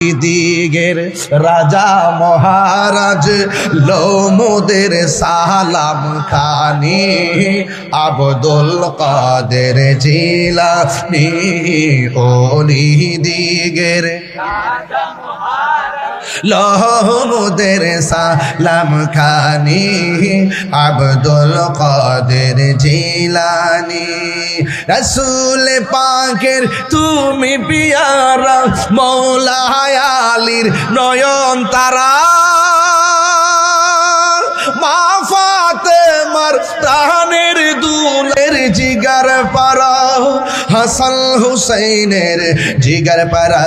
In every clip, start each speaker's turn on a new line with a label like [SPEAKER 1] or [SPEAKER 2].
[SPEAKER 1] দিগের রাজা মহারাজ লোমদের সালাম খানি আব্দুল কাদের জিলানী ওলি দিগের লোমদের সালাম খানি আব্দুল কাদের জিলানী রসুল পাকের তুমি পিয়ারা মৌলা আলীর নয়ন তারা মা ফাতেমার প্রাণের দুলের জিগার পারা হাসান হুসাইনের জিগার পারা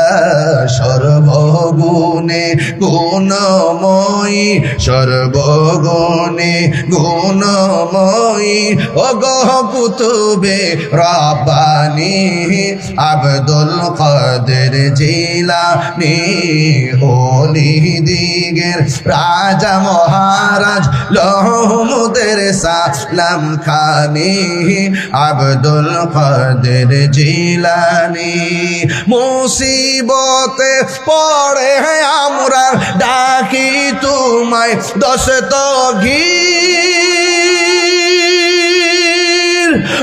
[SPEAKER 1] সর্বগুণে গুণময়ী সর্বগুণে গুণময়ী ওগো কুতুবে রব্বানী আব্দুল কাদের জিলানী ওলি দিগের রাজা মহারাজ লোমদের সালাম খানি আব্দুল কাদের জিলানী মুসিবতে পড়ে আমরা ডাকি তোমায় দস্তগীর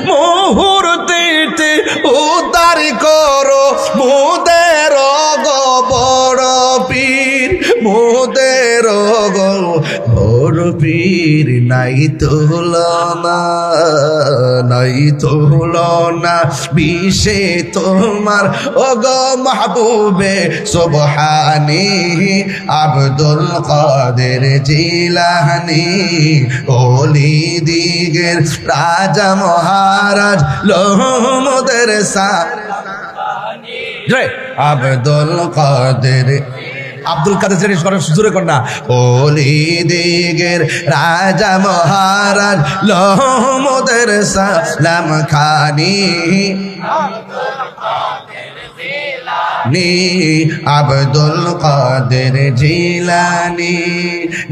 [SPEAKER 1] মুহূর্তে উদ্ধার করো মোদের গো বড় পীর মোদের গো বড় পীর নাই তুলনা বিষে তোমার ওগো মাহবুবে সুবহানী আব্দুল কাদের জিলানী ওলি দিগের রাজা মহারাজ লোমদের আব্দুল কাদের আব্দুল কাদের জোরে কর না ওলি দিগের রাজা মহারাজ লোমদের সালাম খানি আব্দুল কাদের জিলানী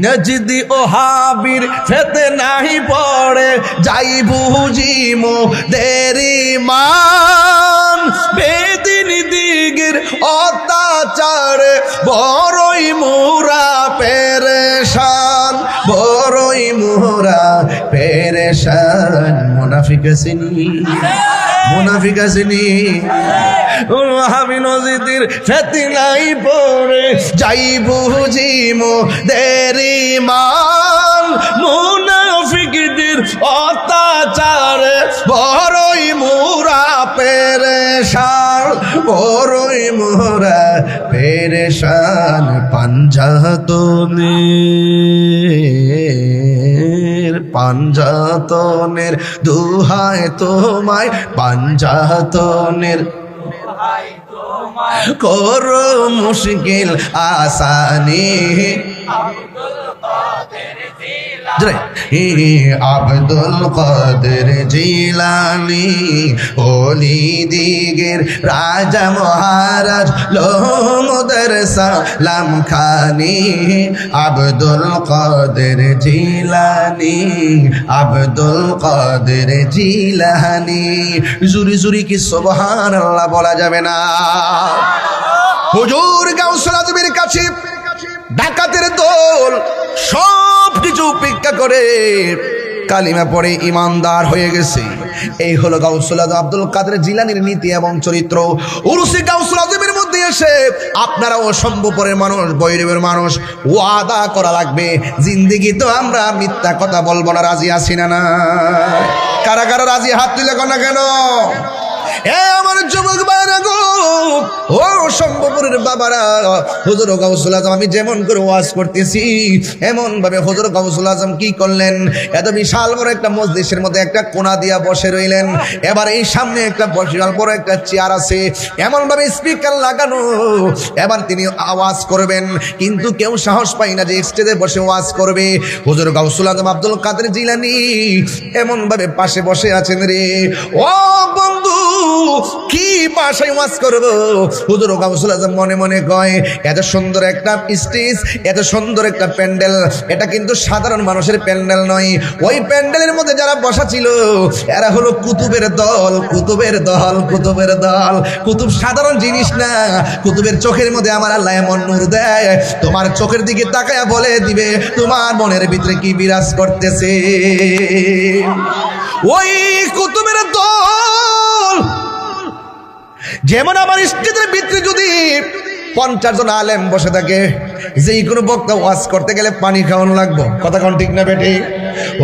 [SPEAKER 1] নজদি ওহাবির ফিতনায় পড়ে যাই বুঝিমো দেরি মান বেদিন দিগের অত্যাচারে বড়ই মোরা পেরেশান বড়ই মোরা পেরেশান মুনাফিক আসেনি আমি নজিদের ফিতনায় পড়ে যাই বুঝিমো দেরি মান মুনাফিকদের অত্যাচারে বড়ই মোরা পেরেশান বড়ই মোরা পেরেশান পাঞ্জাতনের দুহায় তোমায় পাঞ্জাতনের করো মুশকিল আসানি আব্দুল কাদের জিলানী ওলি দিগের রাজা মহারাজ লোমদের সালাম খানি আব্দুল কাদের জিলানী আব্দুল কাদের জিলানী জুরি জুরি কি সুবহানাল্লাহ বলা যাবে না হুজুর গাউসুল আজমের কাছে ডাকাতের দল সব কিছু উপেক্ষা করে কালিমা পড়ে ইমানদার হয়ে গেছে। এই হলো গাউসুল আজম আব্দুল কাদের জিলানীর নীতি এবং চরিত্র। উরুসে গাউসুল আজমের মধ্যে এসে আপনারাও সম্ভবপরের মানুষ বৈরবের মানুষ ওয়াদা করা লাগবে জিন্দেগি তো আমরা মিথ্যা কথা বলবো না। রাজি আছি না? না কারা কারা রাজি? হাত তুলে না কেন? আমার যুবক ভাইরা গো, ও সম্ভবপুরের বাবারা, হুজুর গাউসুল আজম আমি যেমন করে ওয়াজ করতেছি এমন ভাবে হুজুর গাউসুল আজম কি করলেন, এত বিশাল বড় একটা মজলিসের মধ্যে একটা কোণা দিয়া বসে রইলেন। এবার এই সামনে একটা বিশাল বড় একটা চেয়ার আছে, এমন ভাবে স্পিকার লাগানো। এবার তিনি আওয়াজ করবেন, কিন্তু কেউ সাহস পায় না যে স্টেজে বসে ওয়াজ করবে। হুজুর গাউসুল আজম আব্দুল কাদের জিলানী এমন ভাবে পাশে বসে আছেন রে। ও বন্ধু, কি ভাষায় ওয়াজ করব? হুজুর গাউসুল আজম মনে মনে কয়, এত সুন্দর একটা স্টেজ, এত সুন্দর একটা প্যান্ডেল, এটা কিন্তু সাধারণ মানুষের প্যান্ডেল নয়। ওই প্যান্ডেলের মধ্যে যারা বসা ছিল এরা হলো কুতুবের দল, কুতুবের দল, কুতুবের দল। কুতুব সাধারণ জিনিস না, কুতুবের চোখের মধ্যে আমার আল্লাহ এমন নূর দেয়, তোমার চোখের দিকে তাকায়া বলে দিবে তোমার মনের ভিতরে কি বিরাজ করতেছে। ওই কুতুবের দল যেমন আমার স্টেজের ভিতরে যদি 50 জন আলেম বসে থাকে, যেই কোনো বক্তা ওয়াজ করতে গেলে পানি খাওয়ানো লাগবে, কথা কোন ঠিক না বেটে?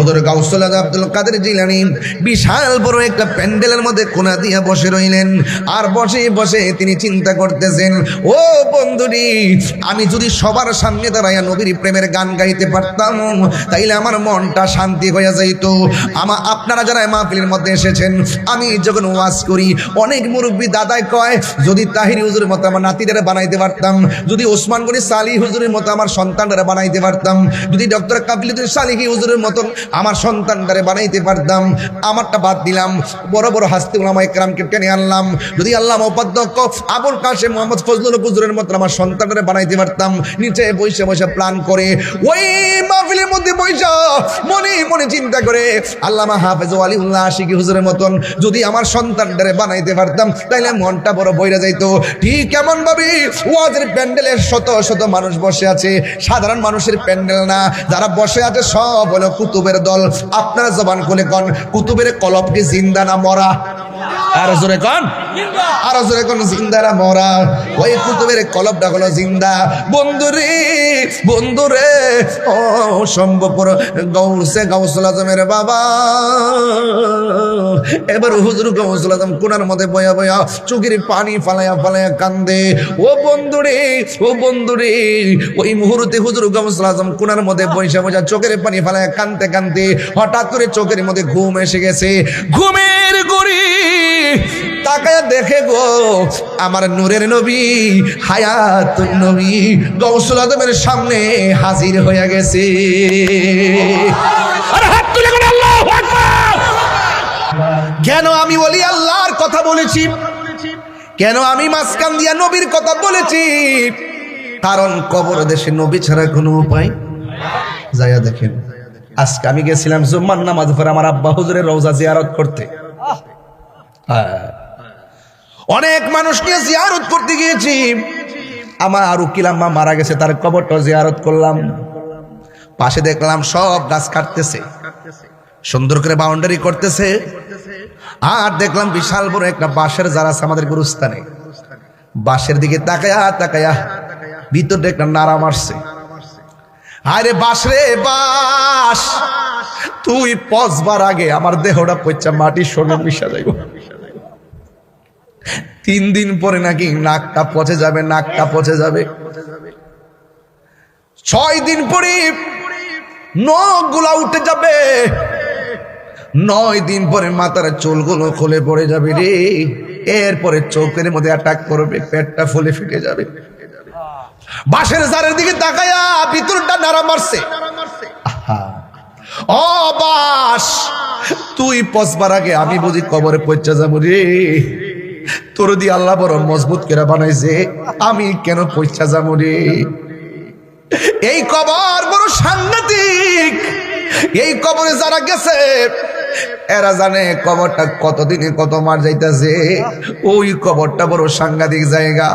[SPEAKER 1] ওদের গাউসুল আজম আব্দুল কাদের জিলানী বিশাল বড় একটা প্যান্ডেলের মধ্যে কোনা দিয়া বসে রইলেন। আর বসে বসে তিনি চিন্তা করতেছেন, ও বন্ধুরি, আমি যদি সবার সামনে দাঁড়াইয়া নবীর প্রেমের গান গাইতে পারতাম তাইলে আমার মনটা শান্তি হয়ে যাইত। আপনারা যারা মাহফিলের মধ্যে এসেছেন, আমি যখন ওয়াজ করি অনেক মুরব্বী দাদাই কয়, যদি তাহিরি হুজুরের মতো আমার নাতিদের বানাইতে পারতাম, যদি ওসমান গনি সালি হুজুরের মতো আমার সন্তানরা বানাইতে পারতাম, যদি ডক্টর কাবিলুদ্দিন সালিহি হুজুরের মতো আমার সন্তানদারে বানাইতে পারতাম। আমারটা বাদ দিলাম, বড় বড় হাস্তি উলামা ইকরামকে টেনে আনলাম। যদি আল্লামা উপাধ্যক্ষ আবুল কাশেম মোহাম্মদ ফজলুল হুজুরের মতো আমার সন্তানদারে বানাইতে পারতাম। নিচে বসে বসে প্ল্যান করে ওই মাহফিলের মধ্যে বসে মনে মনে চিন্তা করে আল্লামা হাফেজ ওয়ালিউল্লাহ আশিকি হুজুরের মতন যদি আমার সন্তানদারে বানাইতে পারতাম তাইলে মনটা বড় বইরা যাইত। ঠিক কেমন ভাবে ওয়াজের প্যান্ডেলে শত শত মানুষ বসে আছে, সাধারণ মানুষের প্যান্ডেল না, যারা বসে আছে সব হলো কুতুবের দল। আপনারা জবান খুলে কোন, কুতুবের কলব কি জিন্দা না মরা? আর জোরে কোন, আর জোরে কোন, জিন্দা না মরা? ওই কুতুবের কলবটা হলো জিন্দা। বন্ধুরে, বন্ধুরে, ও সম্ভবপর গৌসে গাউসুল আজমের বাবা এবার হুজুর গাউসুল আজম কোনার মধ্যে বয়া বয়া চোখের পানি ফালাইয়া ফালাইয়া কান্দে। ও বন্ধুরে, ও বন্ধুরে, ওই মুহূর্তে হুজুর গাউসুল আজম কোনার মধ্যে বসে বসে চোখের পানি ফালাইয়া কান্দতে কান্দতে হঠাৎ করে চোখের মধ্যে ঘুম এসে গেছে। ঘুমের গড়ি তাকায় দেখে গো আমার নূরের নবী, হায়াতুন নবী গাউসুল আজমের সামনে হাজির হয়ে গেছে। আরে হাত তুলে কোন আল্লাহু আকবার। কেন আমি ওলি আল্লাহর কথা বলেছি, কেন আমি মাঝখান দিয়া নবীর কথা বলেছি? কারণ কবর দেশে নবী ছাড়া কোনো উপায়। যাইয়া দেখেন, আজকে আমি গেছিলাম জুম্মার নামাজ পড়ে আমার আব্বা হুজুরের রওজা জিয়ারত করতে। অনেক মানুষ নিয়ে জিয়ারত করতে গিয়েছি। আমার আর উকিলাম্মা মারা গেছে, তার কবরটা জিয়ারত করলাম। পাশে দেখলাম সব গাছ কাটতেছে, সুন্দর করে বাউন্ডারি করতেছে। আর দেখলাম বিশাল বড় একটা বাঁশের জার আছে আমাদের গুরুস্থানে। বাঁশের দিকে তাকায়া তাকায়া ভিতরটা একটা নাড়া মারছে। আরে বাঁশ রে বাঁশ, তুই পচবার আগে আমার দেহটা পচা মাটির সঙ্গে মিশা যাইব। 3 দিন পরে নাকি নাকটা পচে যাবে, নাকটা পচে যাবে। 6 দিন পরে নখগুলা উঠে যাবে। 9 দিন পরে মাথার চুলগুলো খুলে পড়ে যাবে রে। এরপরে চোখের মধ্যে অ্যাটাক করবে, পেটটা ফুলে ফেটে যাবে। বাঁশের জারের দিকে তাকায়া ভিতরটা নাড়া মারছে। ও বাঁশ, তুই পচবার আগে আমি বুঝি কবরে পচা যাবো রে। তোর দিয়ে আল্লাহ বড় মজবুত করে বানাইছে, আমি কেন পচা যাবো রে? এই কবর বড় সাংঘাতিক। এই কবরে যারা গেছে এরা জানে কবরটা কতদিনে কত মার যাইতেছে। ওই কবরটা বড় সাংঘাতিক জায়গা।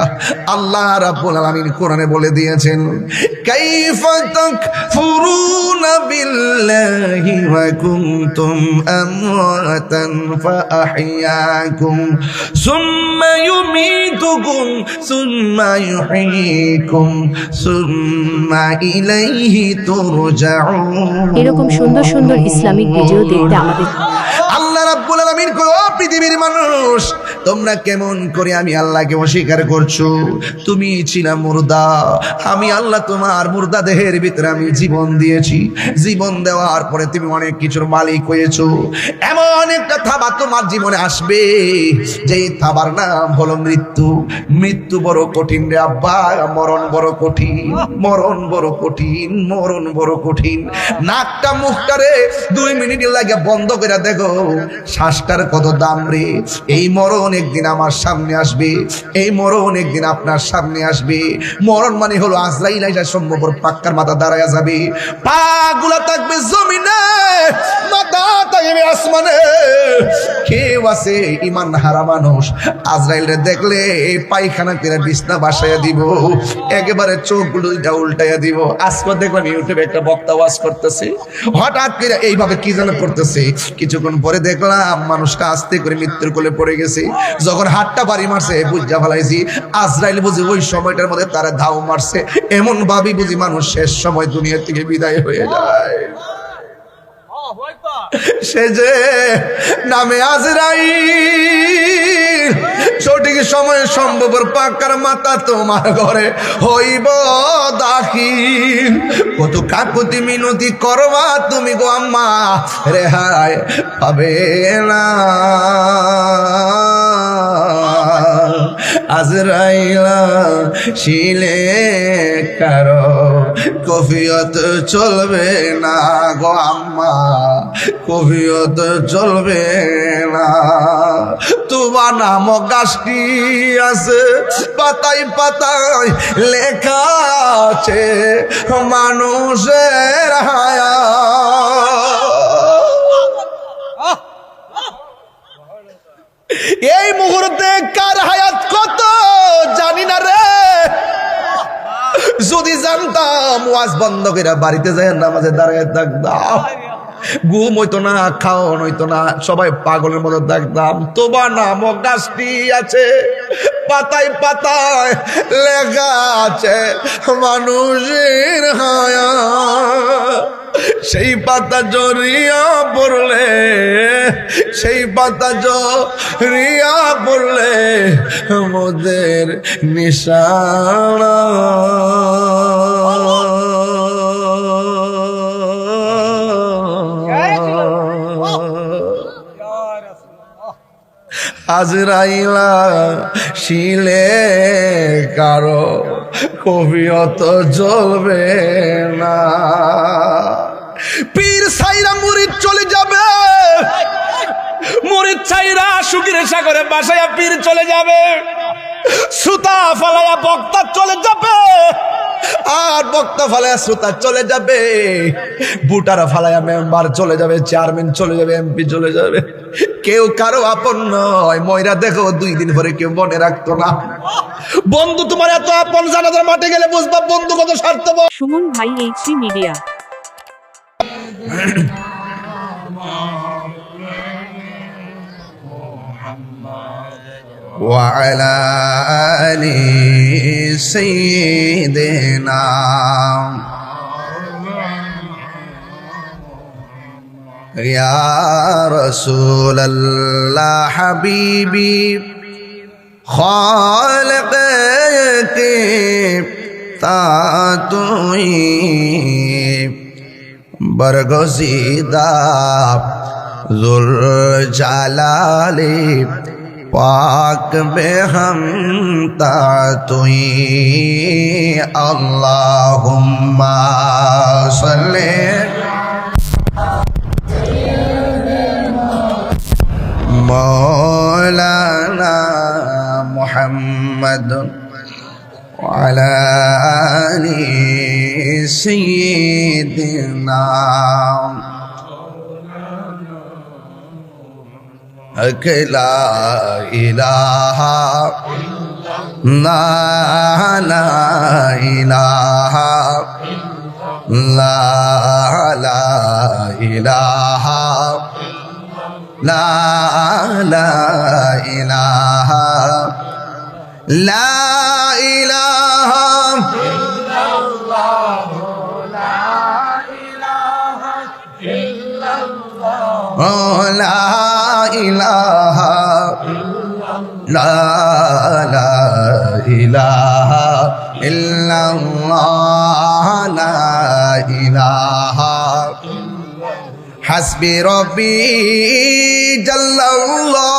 [SPEAKER 1] আল্লাহ রাব্বুল আলামিন কোরআনে বলে দিয়েছেন, কাইফা তাকফুরুনা বিল্লাহি ওয়া কুনতুম আমওয়াতান ফাআহইয়াকুম সুম্মা ইউমীতুকুম সুম্মা ইউহয়ীকুম সুম্মা ইলাইহি তুরজাউন।
[SPEAKER 2] এরকম সুন্দর সুন্দর ইসলামিক ভিডিও দেখতে আমাদের
[SPEAKER 1] আল্লাহ রাব্বুল আলামিন কয়, ও পৃথিবীর মানুষ, তোমরা কেমন করে আমি আল্লাহকে অস্বীকার করছো? তুমি ছিলা মুর্দা, আমি আল্লাহ তোমার মুর্দা দেহের ভিতরে আমি জীবন দিয়েছি। জীবন দেওয়ার পরে তুমি অনেক কিছুর মালিক হয়েছো। এমন একটা থাবা তোমার জীবনে আসবে যেই থাবার নাম হলো মৃত্যু। মৃত্যু বড় কঠিন রে আব্বা, মরণ বড় কঠিন, মরণ বড় কঠিন, মরণ বড় কঠিন। নাকটা মুখটারে 2 মিনিট লাগে বন্ধ করে দেখো, শ্বাসটার কত দাম রে। এই মরণ মরণ একদিন আমার সামনে আসবে, এই মরণ একদিন আপনার সামনে আসবে। মরণ মানে হলো আজরাইল আইসা সম্ভব পাক্কার মাথা দাঁড়ায়া যাবে, পা গুলা থাকবে জমিনে, মাথা থাকবে আসমানে। কেউ আছে ইমান হারা মানুষ, আজরাইলরে দেখলে এই পায়খানা করে বিছনা বাসাইয়া দিব, একেবারে চোখগুলো উল্টাইয়া দিব। আজকে দেখলাম ইউটিউবে একটা বক্তা ওয়াজ করতেছে, হঠাৎ করে এইভাবে কি যেন করতেছে, কিছুক্ষণ পরে দেখলাম মানুষটা আস্তে করে মৃত্যুর কোলে পড়ে গেছে। যখন হাতটা বাড়ি মারছে বুঝা ফেলাইছি আজরাইল বুঝি ওই সময়টার মধ্যে তারা ধাও মারছে, এমন ভাবি বুঝি মানুষ শেষ সময় দুনিয়া থেকে বিদায় হয়ে যায়। সে যে নামে আজরাইল, সঠিক সময়ে সম্ভবর পাকার মাথা তোমার ঘরে হইব দাখিল। কত কাকুতি মিনতি করবা তুমি গো আম্মা, রেহাই পাবে না। আজরাইলা শিলে কারো কফিয়ত চলবে না গো আম্মা, কফিয়ত চলবে না। তুবা নামক গাছটি আছে, পাতায় পাতায় লেখা আছে মানুষের হায়াত। এই মুহূর্তে কার হায়াত কত জানি না রে, যদি জানতাম ওয়াজ বন্ধ করে বাড়িতে যায় নামাজে দাঁড়িয়ে থাকতাম, ঘুম হইতো না, খাওয়ান হইতো না, সবাই পাগলের মতো দেখতাম। তোবা নামক গাছটি আছে, পাতায় পাতায় লেখা আছে মানুষের হায়াত। সেই পাতা জড়িয়া পড়লে, সেই পাতা জড়িয়া পড়লে মোদের নিশানা। আজরাইলা শিলে কারো কবিয়ত জ্বলবে না। পীর সাইরা মুরিদ চলে যাবে, মুরিদ সাইরা সুখের সাগরে বাসায়া পীর চলে যাবে, সুতা ফালায়া বক্তা চলে যাবে, আর বক্তা ফালায়া শ্রোতা চলে যাবে, বুটারা ফালায়া মেম্বার চলে যাবে, চেয়ারম্যান চলে যাবে, এমপি চলে যাবে। কেউ কারো আপন নয়। ময়রা দেখো 2 দিন পরে কেউ মনে রাখতো না। বন্ধু তোমার এত আপন, জানাজার মাঠে গেলে বুঝবা বন্ধু কত স্বার্থপর।
[SPEAKER 2] সুমন ভাই, এইচডি মিডিয়া।
[SPEAKER 1] وعلى آل سيدنا يا رسول الله حبيبي خالق کے تاتوئی برگزیدہ ذوالجلالی पाक में हम तातुई अल्लाहुम्मा सल्ले मौलाना मुहम्मद वाला आलि सय्यिदना ला इलाहा ला इलाहा ला इलाहा ला इलाहा ला इलाहा ला इलाहा ला इलाहा इल्लल्लाह ला इलाहा हस्बी रब्बी जल्लल्लाह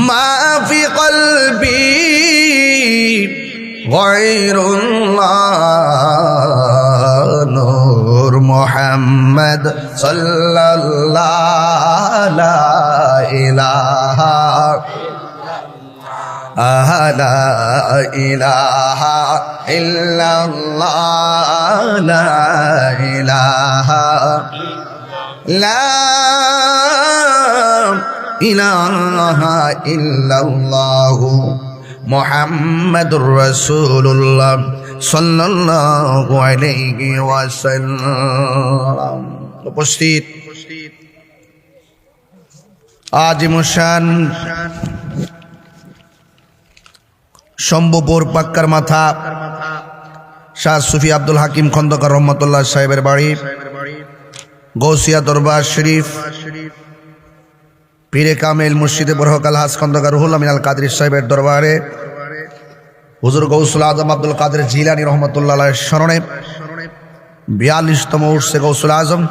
[SPEAKER 1] मा फी क़ल्बी गैरुल्लाह नूर मुहम्मद सल्लल्लाहु ला ইলাহা লা ইলাহা ইল্লাল্লাহ লা ইলাহা লা ইলাহা ইল্লাল্লাহ মুহাম্মাদুর রাসূলুল্লাহ সাল্লাল্লাহু আলাইহি ওয়াসাল্লাম। উপস্থিত আজিমুশান শম্ভুপুর পাক্কার মাথা শাহ সুফি আব্দুল হাকিম খন্দকার রহমতুল্লাহ সাহেবের বাড়ি, গৌসিয়া দরবার শরীফ, পীরে কামেল মুর্শিদে বরহকাল হাস খন্দকার রুহুল আমিন আল কাদরি সাহেবের দরবারে হুজুর গৌসুল আজম আব্দুল কাদের জিলানী রহমতুল্লাহ স্মরণে 42তম উর্সে গৌসুল আজম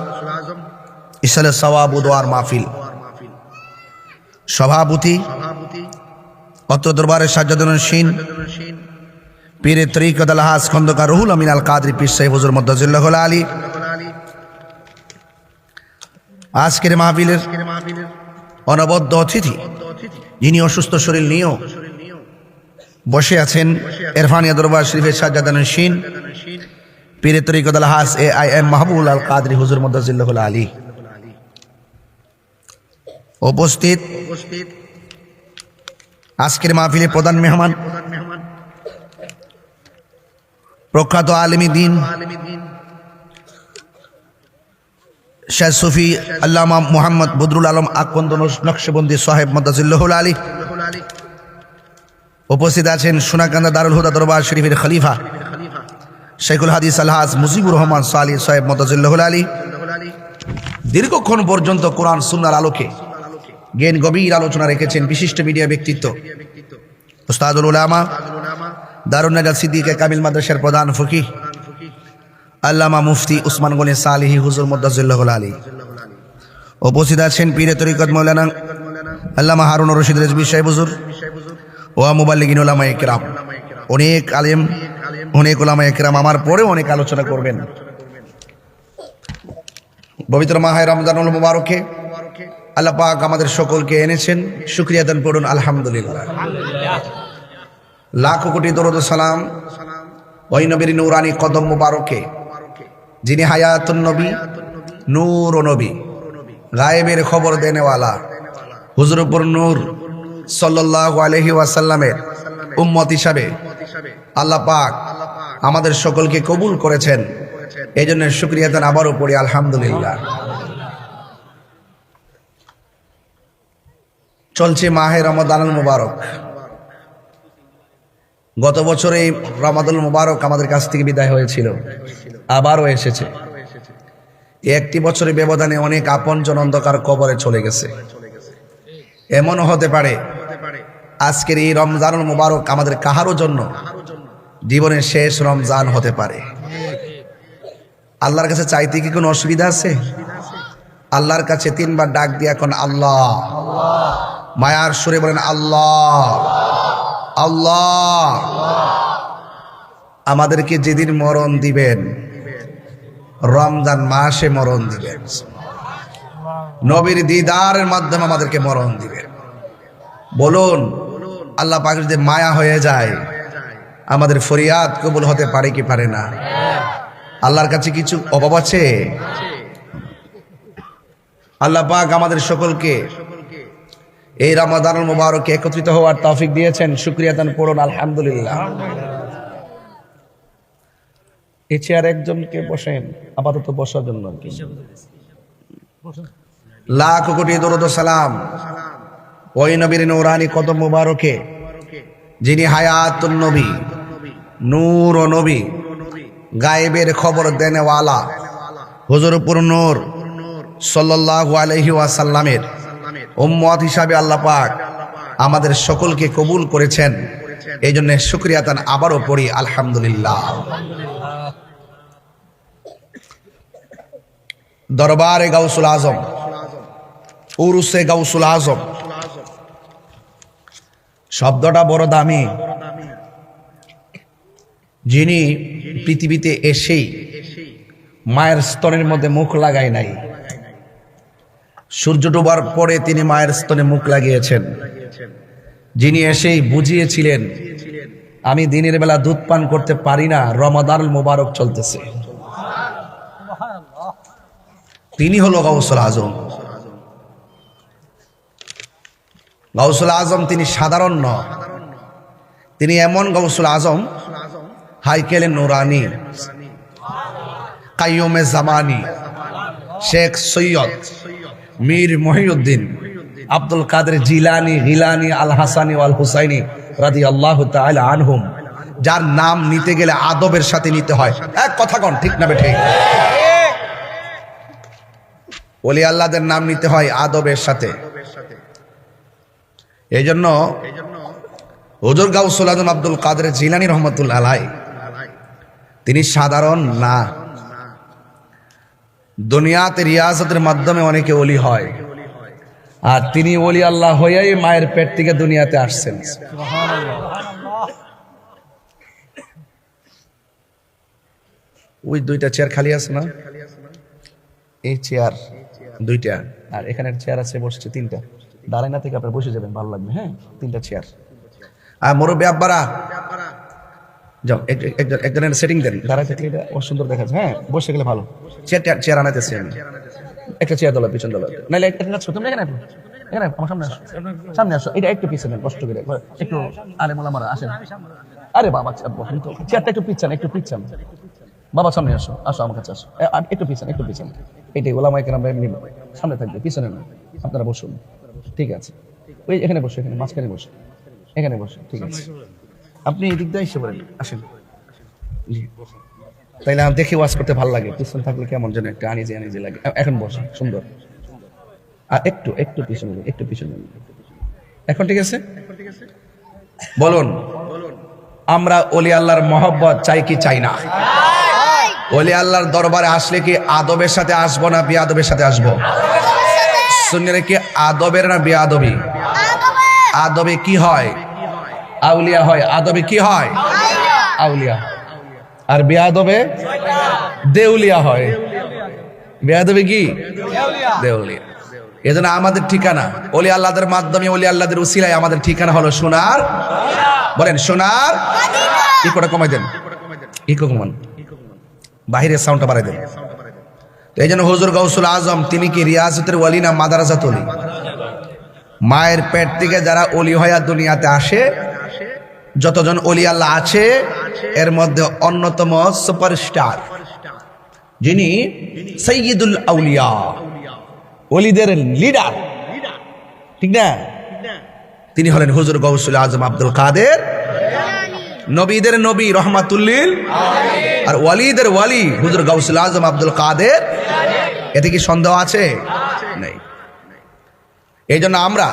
[SPEAKER 1] ইসালে সওয়াব ও দোয়ার মাহফিল সভাপতি অত্র দরবারের সাজ্জাদুন শীন পীরে তরিকত আল হাস খন্দকার রুহুল আমিন আল কাদরি পীর সাহেব হুজুর মুদ্দাজিল্লাহুল আলী। আজকের মাহফিলের অনবদ্য অতিথি যিনি অসুস্থ শরীর নিয়েও বসে আছেন ইরফানিয়া দরবার শরীফের সাজ্জাদুন শীন পীরে তরিকত আল হাস AIM মাহবুবুল আল কাদরি হুজুর মুদ্দাজিল্লাহুল আলী। উপস্থিত আজকের মাহফিলে প্রধান মেহমান প্রখ্যাত আলেমী দ্বীন শাহ সুফি আল্লামা মুহাম্মদ বদরুল আলম আকন্দ নকশবন্দি সাহেব মুদ্দাজিল্লাহুল আলী। উপস্থিত আছেন সোনাকান্দা দারুল হুদা দরবার শরীফের খলিফা শেখুল হাদিস আলহাজ মুজিবুর রহমান সালি সাহেব মুদ্দাজিল্লাহুল আলী। দীর্ঘক্ষণ পর্যন্ত কোরআন সুন্নাহর আলোকে জ্ঞান গভীর আলোচনা রেখেছেন বিশিষ্ট মিডিয়া ব্যক্তিত্ব উস্তাদুল উলামা দারুন নাজাত সিদ্দিক কামিল মাদ্রাসার প্রধান ফকিহ আল্লামা মুফতি উসমান গনি সালিহি হুজুর মুদ্দাজিল্লাহুল আলী। উপস্থিত আছেন পীরে তরিকত মাওলানা আল্লামা হারুন রশিদ রেজভী সাহেব হুজুর ও মুবাল্লিগিন উলামায়ে কিরাম। অনেক আলেম অনেক উলামায়ে কিরাম আমার পরে অনেক আলোচনা করবেন। পবিত্র মাহে রমজানুল মুবারকে আল্লাহ পাক আমাদের সকলকে এনেছেন, শুকরিয়া দান করুন আলহামদুলিল্লাহ। লাখো কোটি দরুদ ও সালাম ওই নবীর নূরানি কদম মুবারকে যিনি হায়াতুন নবী নূর ও নবী গায়েবের খবর দেনেওয়ালা হুজুরপুর নূর সাল্লাল্লাহু আলাইহি ওয়াসাল্লামের উম্মত হিসাবে আল্লাহ পাক আমাদের সকলকে কবুল করেছেন। এই জন্য শুকরিয়া দান আবারও পড়ি আলহামদুলিল্লাহ। চলছে মাহে রমাদানুল মুবারক। গত বছর এই রমাদানুল মুবারক আমাদের কাছ থেকে বিদায় হয়েছিল, আবারও এসেছে। একটি বছরের ব্যবধানে অনেক আপনজন অন্ধকার কবরে চলে গেছে। এমনও হতে পারে আজকের এই রমজানুল মুবারক আমাদের কাহারও জন্য জীবনের শেষ রমজান হতে পারে। আল্লাহর কাছে চাইতে কি কোনো অসুবিধা আছে? আল্লাহর কাছে 3 বার ডাক দিয়ে এখন আল্লাহ মায়ার সুরে বলেন আল্লাহ আল্লাহ। আমাদেরকে যেদিন মরণ দিবেন রমজান মাসে মরণ দিবেন, নবীর দিদারের মাধ্যমে আমাদেরকে মরণ দিবেন। বলুন আল্লাহ পাকের যদি মায়া হয়ে যায় আমাদের ফরিয়াদ কবুল হতে পারে কি পারে না? আল্লাহর কাছে কিছু অভাব আছে? আল্লাহ পাক আমাদের সকলকে এই রমাদানুল মুবারকে একত্রিত হওয়ার তৌফিক দিয়েছেন, শুকরিয়া দান করুন আলহামদুলিল্লাহ। এই চেয়ারে একজনকে বসেন আপাতত বসার জন্য। লাখ কোটি দরুদ ও সালাম ওই নবীর নূরানি কদম মুবারকে যিনি হায়াতুন নবী নূর ও নবী গায়েবের খবর দেনেওয়ালা হুজুরপুর নূর সাল্লাল্লাহু আলাইহি ওয়াসাল্লামের উম্মত হিসাবে আল্লাহ পাক আমাদের সকলকে কবুল করেছেন। এই জন্য শুকরিয়া তান আবারও পড়ি আলহামদুলিল্লাহ। দরবারে গাউসুল আজম, উরুসে গাউসুল আজম শব্দটা বড় দামি। যিনি পৃথিবীতে এসেই মায়ের স্তনের মধ্যে মুখ লাগায় নাই, সূর্য ডোবার পরে তিনি মায়ের স্তনে মুখ লাগিয়েছেন, যিনি এসেই বুঝিয়েছিলেন আমি দিনের বেলা দুধ পান করতে পারি না, রমাদানুল মুবারক চলতেছে। তিনি হলো গাউসুল আজম। গাউসুল আজম তিনি সাধারণ নয়, তিনি এমন গাউসুল আজম হাইকেলে নুরানি, কাইয়ুমে জামানি, শেখ সৈয়দ মীর মহিউদ্দিন আব্দুল কাদের জিলানি, গিলানি, আল হাসানি আল হুসাইনি রাদিয়াল্লাহু তাআলা আনহুম, যার নাম নিতে গেলে আদবের সাথে নিতে হয়। এক কথা কোন ঠিক না বেঠিক? ওলি আল্লাহদের নাম নিতে হয় আদবের সাথে। এই জন্য হুজুর গাউসুল আজম আব্দুল কাদের জিলানী রহমাতুল্লাহ আলাইহি তিনি সাধারণ না। দুনিয়াতে রিয়াজতের মাধ্যমে অনেকে ওলি হয়, আর তিনি ওলি আল্লাহ হয়েই মায়ের পেট থেকে দুনিয়াতে আসছেন। ওই দুইটা চেয়ার খালি আছে না? এই চেয়ার দুইটা, আর এখানে চেয়ার আছে বসছে তিনটা। দাঁড়ায় না থেকে আপনার বসে যাবেন, ভালো লাগবে। হ্যাঁ, তিনটা চেয়ার। আর মুরব্বী আব্বারা যাও, একজনের সেটিং দেন, দাঁড়ায় থাকলে এটা অসুন্দর দেখা যায়। হ্যাঁ, বসে গেলে ভালো। চেয়ার আনাইতেছি আমি, একটা চেয়ার দোলা, পিছন দোলা, নাইলে তুমি এখানে এখানে আমার সামনে আসো, সামনে আসো। এটা একটু পিছনে নেন, কষ্ট করে একটু। আরে মোলামারা আসেন। আরে বাবা, চেয়ারটা একটু পিছান, একটু পিছান। বাবা সামনে আসো, আসো আমার কাছে আসো, একটু পিছান, একটু পিছান। এটাই ওলামায়ে কেরাম এমনি সামনে থাকবে, পিছনে না। আপনারা বসুন, ঠিক আছে। ওই এখানে বসো, এখানে মাঝখানে বসো, এখানে বসো, ঠিক আছে। আপনি এদিক দিয়ে এসে পড়েন, আসেন। তাইলে আমি দেখে ওয়াজ করতে ভালো লাগে, পিছন থাকলে কেমন যেন একটা আনিজে লাগে। এখন বসে সুন্দর, আর একটু একটু পিছনে, একটু পিছনে। এখন ঠিক আছে? বলুন, আমরা ওলি আল্লাহর মহব্বত চাই কি চাই না? ওলি আল্লাহর দরবারে আসলে কি আদবের সাথে আসবো না বেয়াদবের সাথে আসবো? শুনলে কি আদবের না বেয়াদবি? আদবে কি হয়? আউলিয়া হয়। আদবে কি হয়? আউলিয়া। আর বেয়াদবে দেউলিয়া হয়। বেয়াদবে কি? দেউলিয়া। এজন্য আমাদের ঠিকানা ওলি আল্লাহদের মাধ্যমে, ওলি আল্লাহদের উসিলায় আমাদের ঠিকানা হলো সোনার, বলেন সোনার। ইকোটা কমাই দেন, ইকো কমান, বাহিরের সাউন্ডটা বাড়াই দেন। তো এই জন্য হুজুর গাউসুল আজম তিনি কি রিয়াজতের ওয়ালি না মাদারাজাত ওলি? মায়ের পেট থেকে যারা ওলি হয়ে দুনিয়াতে আসে, যতজন ওলি আল্লাহ আছে এর মধ্যে অন্যতম সুপারস্টার, যিনি সাইয়্যিদুল আউলিয়া, ওলিদের লিডার, ঠিক না? তিনি হলেন হুজুর গাউসুল আজম আব্দুল কাদের, নবীদের নবী রহমাতুল্লিল আর ওয়ালিদের ওয়ালি হুজুর গাউসুল আজম আব্দুল কাদের। এতে কি সন্দেহ আছে? নেই। এই জন্য আমরা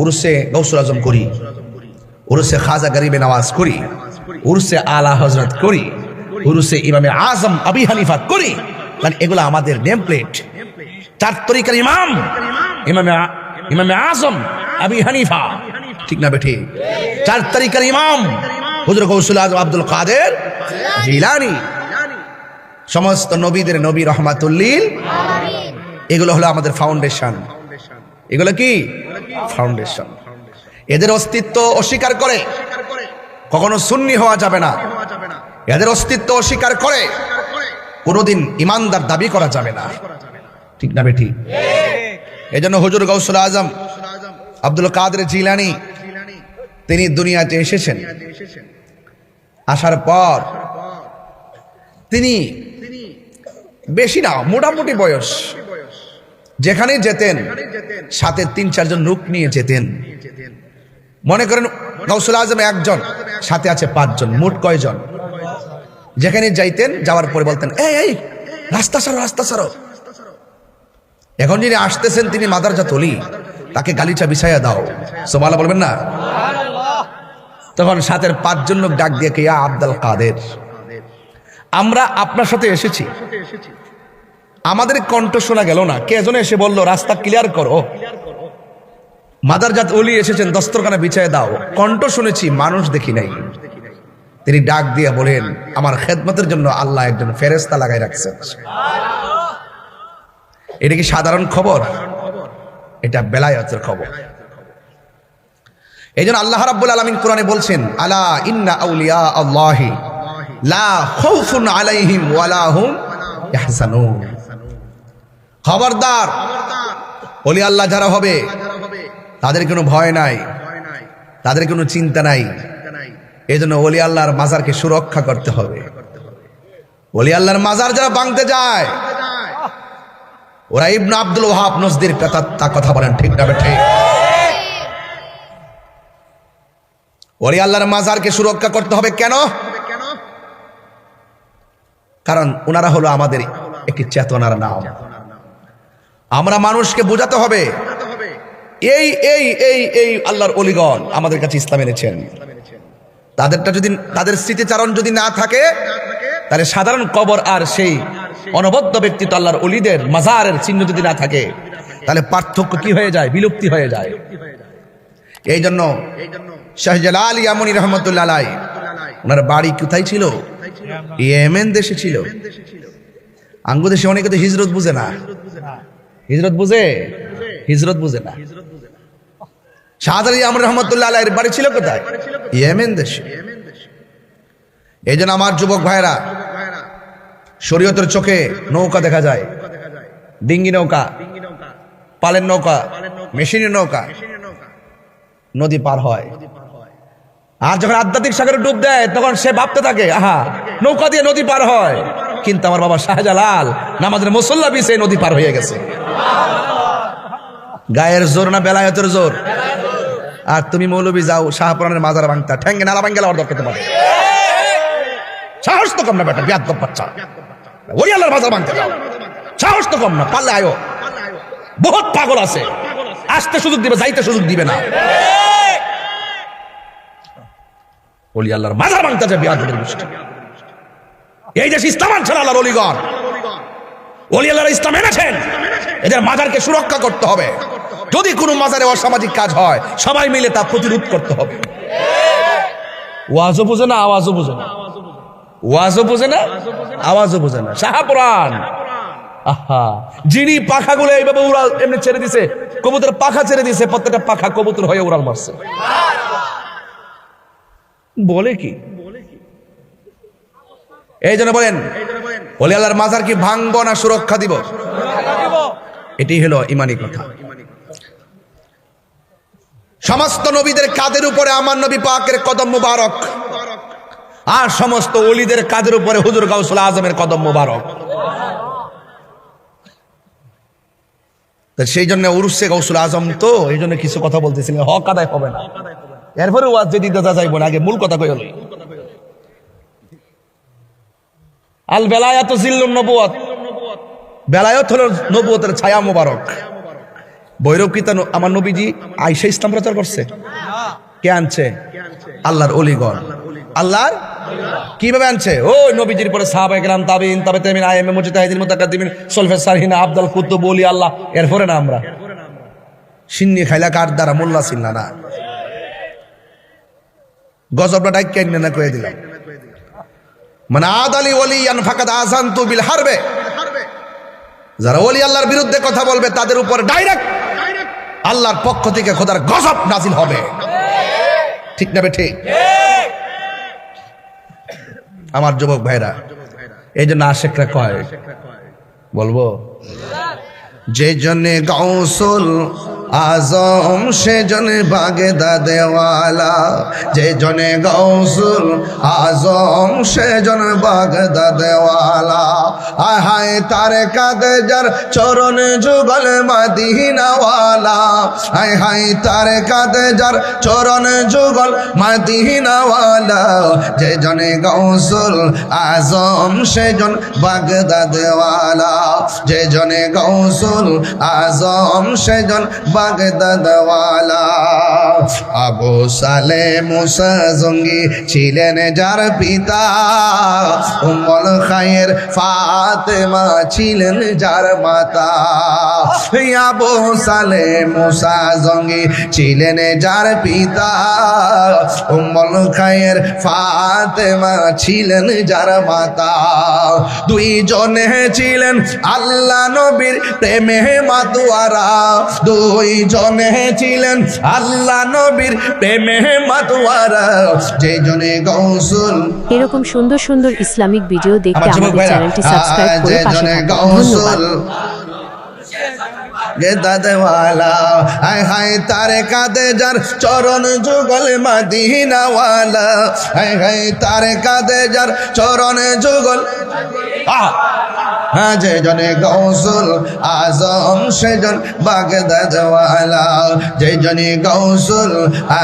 [SPEAKER 1] উরুসে গাউসুল আজম করি, উরুসে খাজা গরিবে নওয়াজ করি, উরুসে আলা হযরত করি, উরুসে ইমামে আজম আবি হানিফা করি। কারণ এগুলো আমাদের নেম প্লেট। চার তরিকার ইমাম, ইমামে আজম আবি হানিফা, ঠিক না বেঠি? চার তরিকার ইমাম হুজুর গাউসুল আজম আব্দুল কাদের জিলানী, সমস্ত নবীদের নবী রহমাতুল্লিল। এগুলো হলো আমাদের ফাউন্ডেশন। এগুলো কি ফাউন্ডেশন? এদের অস্তিত্ব অস্বীকার করে কখনো সুন্নি হওয়া যাবে না। এদের অস্তিত্ব অস্বীকার করে কোনোদিন ইমানদার দাবি করা যাবে না, ঠিক না বেঠি? এই জন্য হুজুর গাউসুল আজম আব্দুল কাদের জিলানী তিনি দুনিয়াতে এসেছেন। আসার পর তিনি বেশি না, মোটামুটি বয়স, যেখানে যেতেন সাথে 3-4 জন লোক নিয়ে যেতেন। মনে করেন গাউসুল আজম একজন, সাথে আছে 5 জন, মোট কয়জন? যেখানে যাইতেন যাওয়ার পরে বলতেন এই রাস্তা ছাড়ো, রাস্তা ছাড়ো। এখন যিনি আসতেছেন তিনি মাদারজাত ওলি, তাকে গালিচা বিছাইয়া দাও, সুবহানাল্লাহ বলবেন না? তখন সাথের 5 জন লোক ডাক দিয়ে ইয়া আব্দুল কাদের, আমরা আপনার সাথে এসেছি, আমাদের কণ্ঠ শোনা গেল না, কে যেন এসে বলল রাস্তা ক্লিয়ার করো, মাদারজাত ওলি এসেছেন, দস্তরখানা বিছাইয়া দাও। কণ্ঠ শুনেছি, মানুষ দেখি নাই। তিনি ডাক দিয়ে বলেন আমার খেদমতের জন্য আল্লাহ একজন ফেরেশতা লাগাই রাখছেন। এটা কি সাধারণ খবর? এটা বেলায়েতের খবর। এই জন্য আল্লাহ রাব্বুল আলামিন কোরআনে বলছেন, আলা ইন্না আউলিয়া আল্লাহি লা খাউফুন আলাইহিম ওয়ালা হুম ইয়াহজানুন। খবরদার, ওলি আল্লাহ যারা হবে তাদের কোনো ভয় নাই, তাদের কোনো চিন্তা নাই। এই জন্য ওলি আল্লাহর মাজারকে সুরক্ষা করতে হবে। ওলি আল্লাহর মাজার যারা ভাঙতে যায়, ওরা ইবনে আব্দুল ওয়াহাব নজদির কথা বলেন, ঠিক না ঠিক? ওলি আল্লাহর মাজারকে সুরক্ষা করতে হবে কেন? কারণ ওনারা হলো আমাদের একটি চেতনার নাম। আমরা মানুষকে বোঝাতে হবে এই এই এই এই আল্লাহর ওলিগণ আমাদের কাছে ইসলাম এনেছেন। তাদেরটা যদি, তাদের স্মৃতিচারণ যদি না থাকে, তাহলে সাধারণ কবর আর সেই অনবদ্য ব্যক্তিত্ব আল্লাহর ওলিদের মাজারের চিহ্ন যদি না থাকে, তাহলে পার্থক্য কি হয়ে যায়? বিলুপ্তি হয়ে যায়। এই জন্য শাহ জালাল ইয়ামানি রহমতুল্লাহ আলাইহি, ওনার বাড়ি কোথায় ছিল? ইয়েমেন দেশে ছিল। আঙ্গু দেশে অনেকে তো হিজরত বুঝে না। হিজরত বুঝে? হিজরত বুঝে না। শাহজালাল ইয়ামানি রহমতুল্লাহ আলাইহির বাড়ি ছিল কোথায়? ইয়েমেন দেশে। এই জন্য আমার যুবক ভাইরা, শরীয়তের চোখে নৌকা দেখা যায়, ডিঙ্গি নৌকা, পালের নৌকা, মেশিনের নৌকা, নদী পার হয়। আর যখন আধ্যাত্মিক সাগরে ডুব দেয়, তখন সে ভাবতে থাকে, আহা, নৌকা দিয়ে নদী পার হয়। কিন্তু আমার বাবা শাহজালাল নামাজের মুসল্লা বিছে নদী পার হয়ে গেছে। গায়ের জোর না বেলায়েতের জোর? আর তুমি মৌলবি যাও শাহপুরানের মাজার ভাঙতা, ঠ্যাঙ্গে নালা ভাঙ্গেলা অর্ডার করতে পারে। সাহস তো কম না বেটা, বিয়াদব বাচ্চা। ওই আল্লাহর মাজার ভাঙতে যাও, সাহস তো কম না। পারলে আয়ো, বহুত পাগল আছে, আসতে সুযোগ দিবে, যাইতে সুযোগ দিবে না। ওলি আল্লাহর মাজার ভাঙতে যায় বিয়াদবের গোষ্ঠী। এই দেশ ইসলাম আনছে না আল্লাহর ওলিগণ। ওলি আল্লাহর ইসলাম এনেছেন, এদের মাজারকে সুরক্ষা করতে হবে। যদি কোনো মাজারে অসামাজিক কাজ হয়, সবাই মিলে তা প্রতিরোধ করতে হবে। ওয়াজও বুঝে না, আওয়াজও বুঝে না। ওয়াজও বুঝে না, আওয়াজও বুঝে না। শাহপুরান, আহা, যিনি পাখাগুলো এইভাবে উড়াল এমনি ছেড়ে দিছে, কবুতর পাখা ছেড়ে দিছে, প্রত্যেকটা পাখা কবুতর হয়ে উড়াল মারছে। বলে কি? এই জন্য বলেন, ওলি আল্লাহর মাজার কি ভাঙবো না সুরক্ষা দিব? এটি হলো ইমানি কথা। সমস্ত নবীদের কাঁধের উপরে আমার নবী পাকের কদম মুবারক, আর সমস্ত ওলিদের কাঁধের উপরে হুজুর গাউসুল আজমের কদম মুবারক। সেই জন্য উরুসে গাউসুল আজম, তো এই জন্য কিছু কথা বলতেছিলেন, হক আদায় হবে না। এরপরে ওয়াজ যদি দাদা যাইব না, আগে মূল কথা কই হলো। আল বেলায়াত জিল্লুন নবুয়ত, বেলায়েত হলো নবুয়তের ছায়া মুবারক। ভৈরব কি তা আমার নবীজি আয়েশা ইসলাম প্রচার করছে? কে আনছে? আল্লাহর ওলিগণ। আল্লাহর কিভাবে আনছে? ওই নবীজির পরে সাহাবায়ে কেরাম, তাবিঈন, তাবে তাবিঈন, আইএমএ, মুজতাহিদিন, মুতাকাদ্দিমিন, সলফে সারহিন, আব্দুল কুতুব, ওলি আল্লাহ। এরপরে না আমরা সিন্নি খাইলা কার দ্বারা মোল্লা ছিলা না, গজবটা ডাইক না কয়ে দিলাম। মানে আদালি ওলিয়ান ফাকাদ আযানতু বিল হারবে, যারা ওলি আল্লাহর বিরুদ্ধে কথা বলবে তাদের উপর ডাইরেক্ট আল্লাহর পক্ষ থেকে খোদার গজব নাজিল হবে। ঠিক না বেঠিক? আমার যুবক ভাইরা, এই জন্য আশেকরা কয়, বলবো, যে জন্যে গাউসুল আজম সে জনে বাগদাদেওয়ালা, যে জনে গাউসুল আজম সে জন বাগদাদেওয়ালা। আয় হায় তার কাঁধে যার চরণ যুগল মদিনাওয়ালা, আয় হায় তার কাঁধে যার চরণ যুগল মদিনাওয়ালা। যে জনে গাউসুল আজম সে জন বাগদাদেওয়ালা, যে জনে গাউসুল আজম সে জন বাগদাদওয়ালা। আবু সালে মুসা জঙ্গি ছিলেন যার পিতা, উম্মুল খায়ের ফাতেমা ছিলেন যার মাতা। আবু সালে মুসা জঙ্গি ছিলেন যার পিতা, উম্মুল খায়ের ফাতেমা ছিলেন যার মাতা। দুইজনে ছিলেন আল্লাহ নবীর প্রেমে মাতোয়ারা, দুইজনে ছিলেন আল্লাহ নবীর প্রেমে মাতোয়ারা। যেজনে গৌসুল
[SPEAKER 2] এরকম সুন্দর সুন্দর ইসলামিক ভিডিও দেখতে
[SPEAKER 1] আমার যুবক
[SPEAKER 2] আমাদের
[SPEAKER 1] ভাইরা,
[SPEAKER 2] চ্যানেলটি সাবস্ক্রাইব করে পাশে
[SPEAKER 1] যেজনে
[SPEAKER 2] থাকুন।
[SPEAKER 1] গৌসুল
[SPEAKER 2] ধন্যবাদ।
[SPEAKER 1] গেদাদেওয়ালা, হায় হায় তারে কাঁদে যার চরণ যুগল মদিনাওয়ালা, হায় হায় তারে কাঁদে যার চরণ যুগল। হ্যাঁ, যেজনে গৌসুল আজম সেজন বাগদাদওয়ালা, যেজনে গৌসুল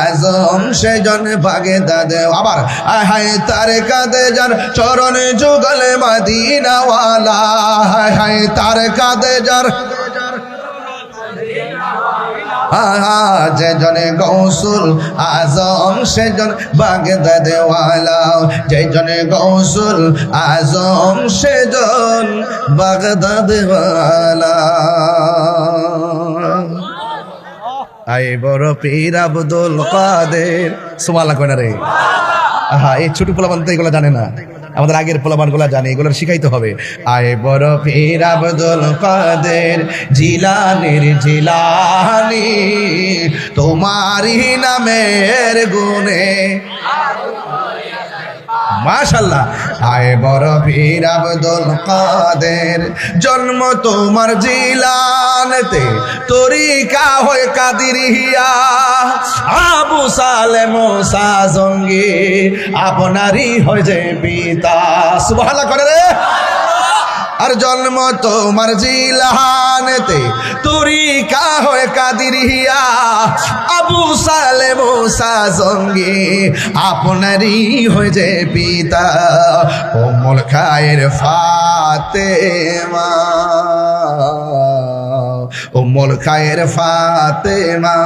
[SPEAKER 1] আজম সেজন বাগদাদ। আবার হায় হায় তারে কাঁদে যার চরণ যুগল মদিনাওয়ালা, হায় হায় তারে কাঁদে যার যেজনে গৌসুল আজম সেজন বাগদাদওয়ালা, যেজনে গৌসুল আজম সেজন বাগদাদওয়ালা। আই বড় পীর আব্দুল কাদের। সুবহানাল্লাহ কয় না রে? এই ছোট পোলাপান তো এগুলো জানে না, আমাদের আগের পোলাপানগুলো জানে, এগুলো শিখাইতে হবে। আয় বড় পীর আব্দুল কাদের জিলানির জিলানি, তোমারই নামের গুণে। মাশাআল্লাহ। আয় বড় পীর আব্দুল কাদের, জন্ম তোমার জিলানতে, তরিকা হয় কাদিরিয়া। আবু সালে মুসা জঙ্গি আপনারই হয় যে পিতা। সুবহানাল্লাহ করে রে। আর জন্ম তোমার জিলানেতে, তরিকা হয় কাদিরিয়া। আবু সালে মুসা জঙ্গি আপনারই হয় যে পিতা। উম্মুল খায়ের ফাতেমা, উম্মুল খায়ের ফাতেমা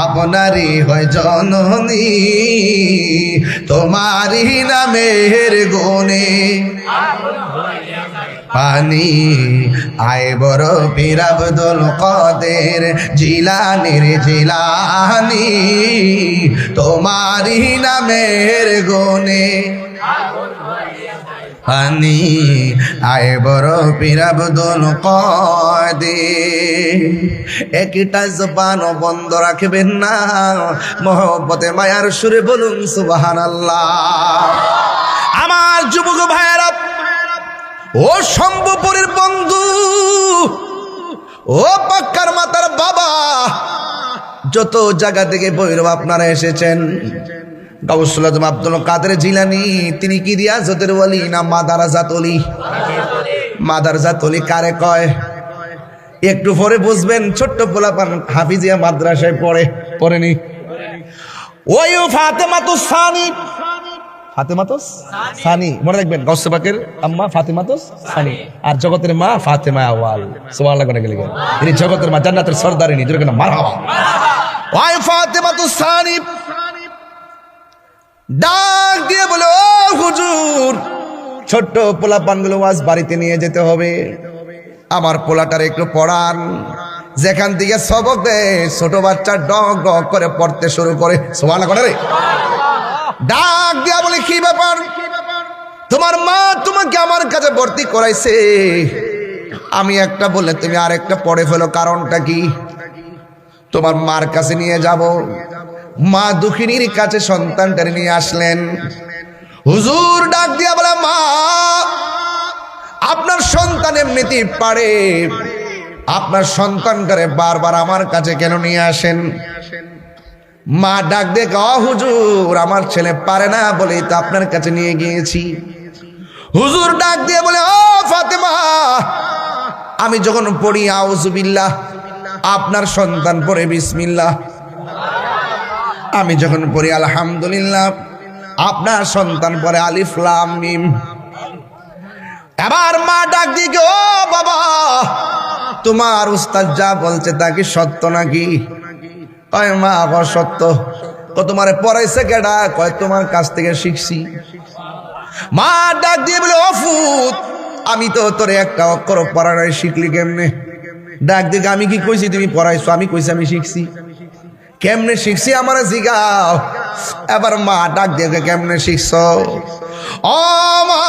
[SPEAKER 1] আপনারই হয় জননী, তোমারই নামের গুণে পানি। আয় বড় পীর আব্দুল কাদের জিলানির জিলানি, তোমারই নামের গুণে পানি। আয় বড় পীর আব্দুল কাদের। একটা জবান বন্ধ রাখবেন না, মহব্বতে মায়ার সুরে বলুন সুবহানাল্লাহ। আমার যুবক ভাইয়েরা, ও শম্ভুপুরের বন্ধু, ও পাক্কার মাতার বাবা, যত জায়গা থেকে বৈরব আপনারা এসেছেন, গাউসুল আজম আব্দুল কাদের জিলানী তিনি কি রিয়াজতের ওলি না মাদারাজাত ওলি? মাদারাজাত ওলি কারে কয় একটু পরে বুঝবেন। ছোট্ট পোলাপান হাফিজিয়া মাদ্রাসায় পড়েনি। ওই ফাতেমাতুস সানি, ফাতেমাতুস সানি মনে রাখবেন, গাউস পাকের আম্মা ফাতেমাতুস সানি, আর জগতের মা ফাতেমা আওয়াল। সুবহানাল্লাহ করে গেলেন, তিনি জগতের মা, জান্নাতের সরদারিনী। জোরে কেন মারহাবা। ওই ফাতেমাতুস সানি ডাক দিয়ে বলে, ও হুজুর, ছোট্ট পোলাপানগুলো আজ বাড়িতে নিয়ে যেতে হবে, আমার পোলাটার একটু পড়ান। যেখান থেকে সবক দেয় ছোট বাচ্চা ডগ ডগ করে পড়তে শুরু করে। সুবহানাল্লাহ করে রে। ডাক দিয়া বলে, কি ব্যাপার, তোমার মা তোমাকে আমার কাছে ভর্তি করাইছে, আমি একটা বললে তুমি আরেকটা পড়ে ফেলো, কারণটা কি? তোমার মার কাছে নিয়ে যাব। মা দুঃখিনীর কাছে সন্তানটারে নিয়ে আসলেন। হুজুর ডাক দিয়া বলে, মা আপনার সন্তান এমনিতেই পারে, আপনার সন্তানটারে বারবার আমার কাছে কেন নিয়ে আসেন? মা ডাক দিয়ে, হুজুর আমার ছেলে পারে না বলেই তো আপনার কাছে নিয়ে গিয়েছি। হুজুর ডাক দিয়ে বলে, ও ফাতেমা, আমি যখন পড়ি আউযুবিল্লাহ, আপনার সন্তান পড়ে বিসমিল্লাহ। আমি যখন পড়ি আলহামদুলিল্লাহ, আপনার সন্তান পড়ে আলিফ লাম মিম। এবার মা ডাক দিয়ে, ও বাবা, তোমার উস্তাদ যা বলছে তা কি সত্য নাকি? কয় মা আবার সত্য। তোমারে পড়াইছে কেডা? কয় তোমার কাছ থেকে শিখছি। মা ডাক দিয়ে বলে অফুত, আমি তো তোরে একটা অক্ষর পড়ানো শিখলি কেমনে? ডাক দিকে আমি কি কইছি তুমি পড়াইছো? আমি কইছি আমি শিখছি। কেমনে শিখছি আমার জিগাও। এবার মা ডাক দিয়ে কেমনে শিখছ? ও মা,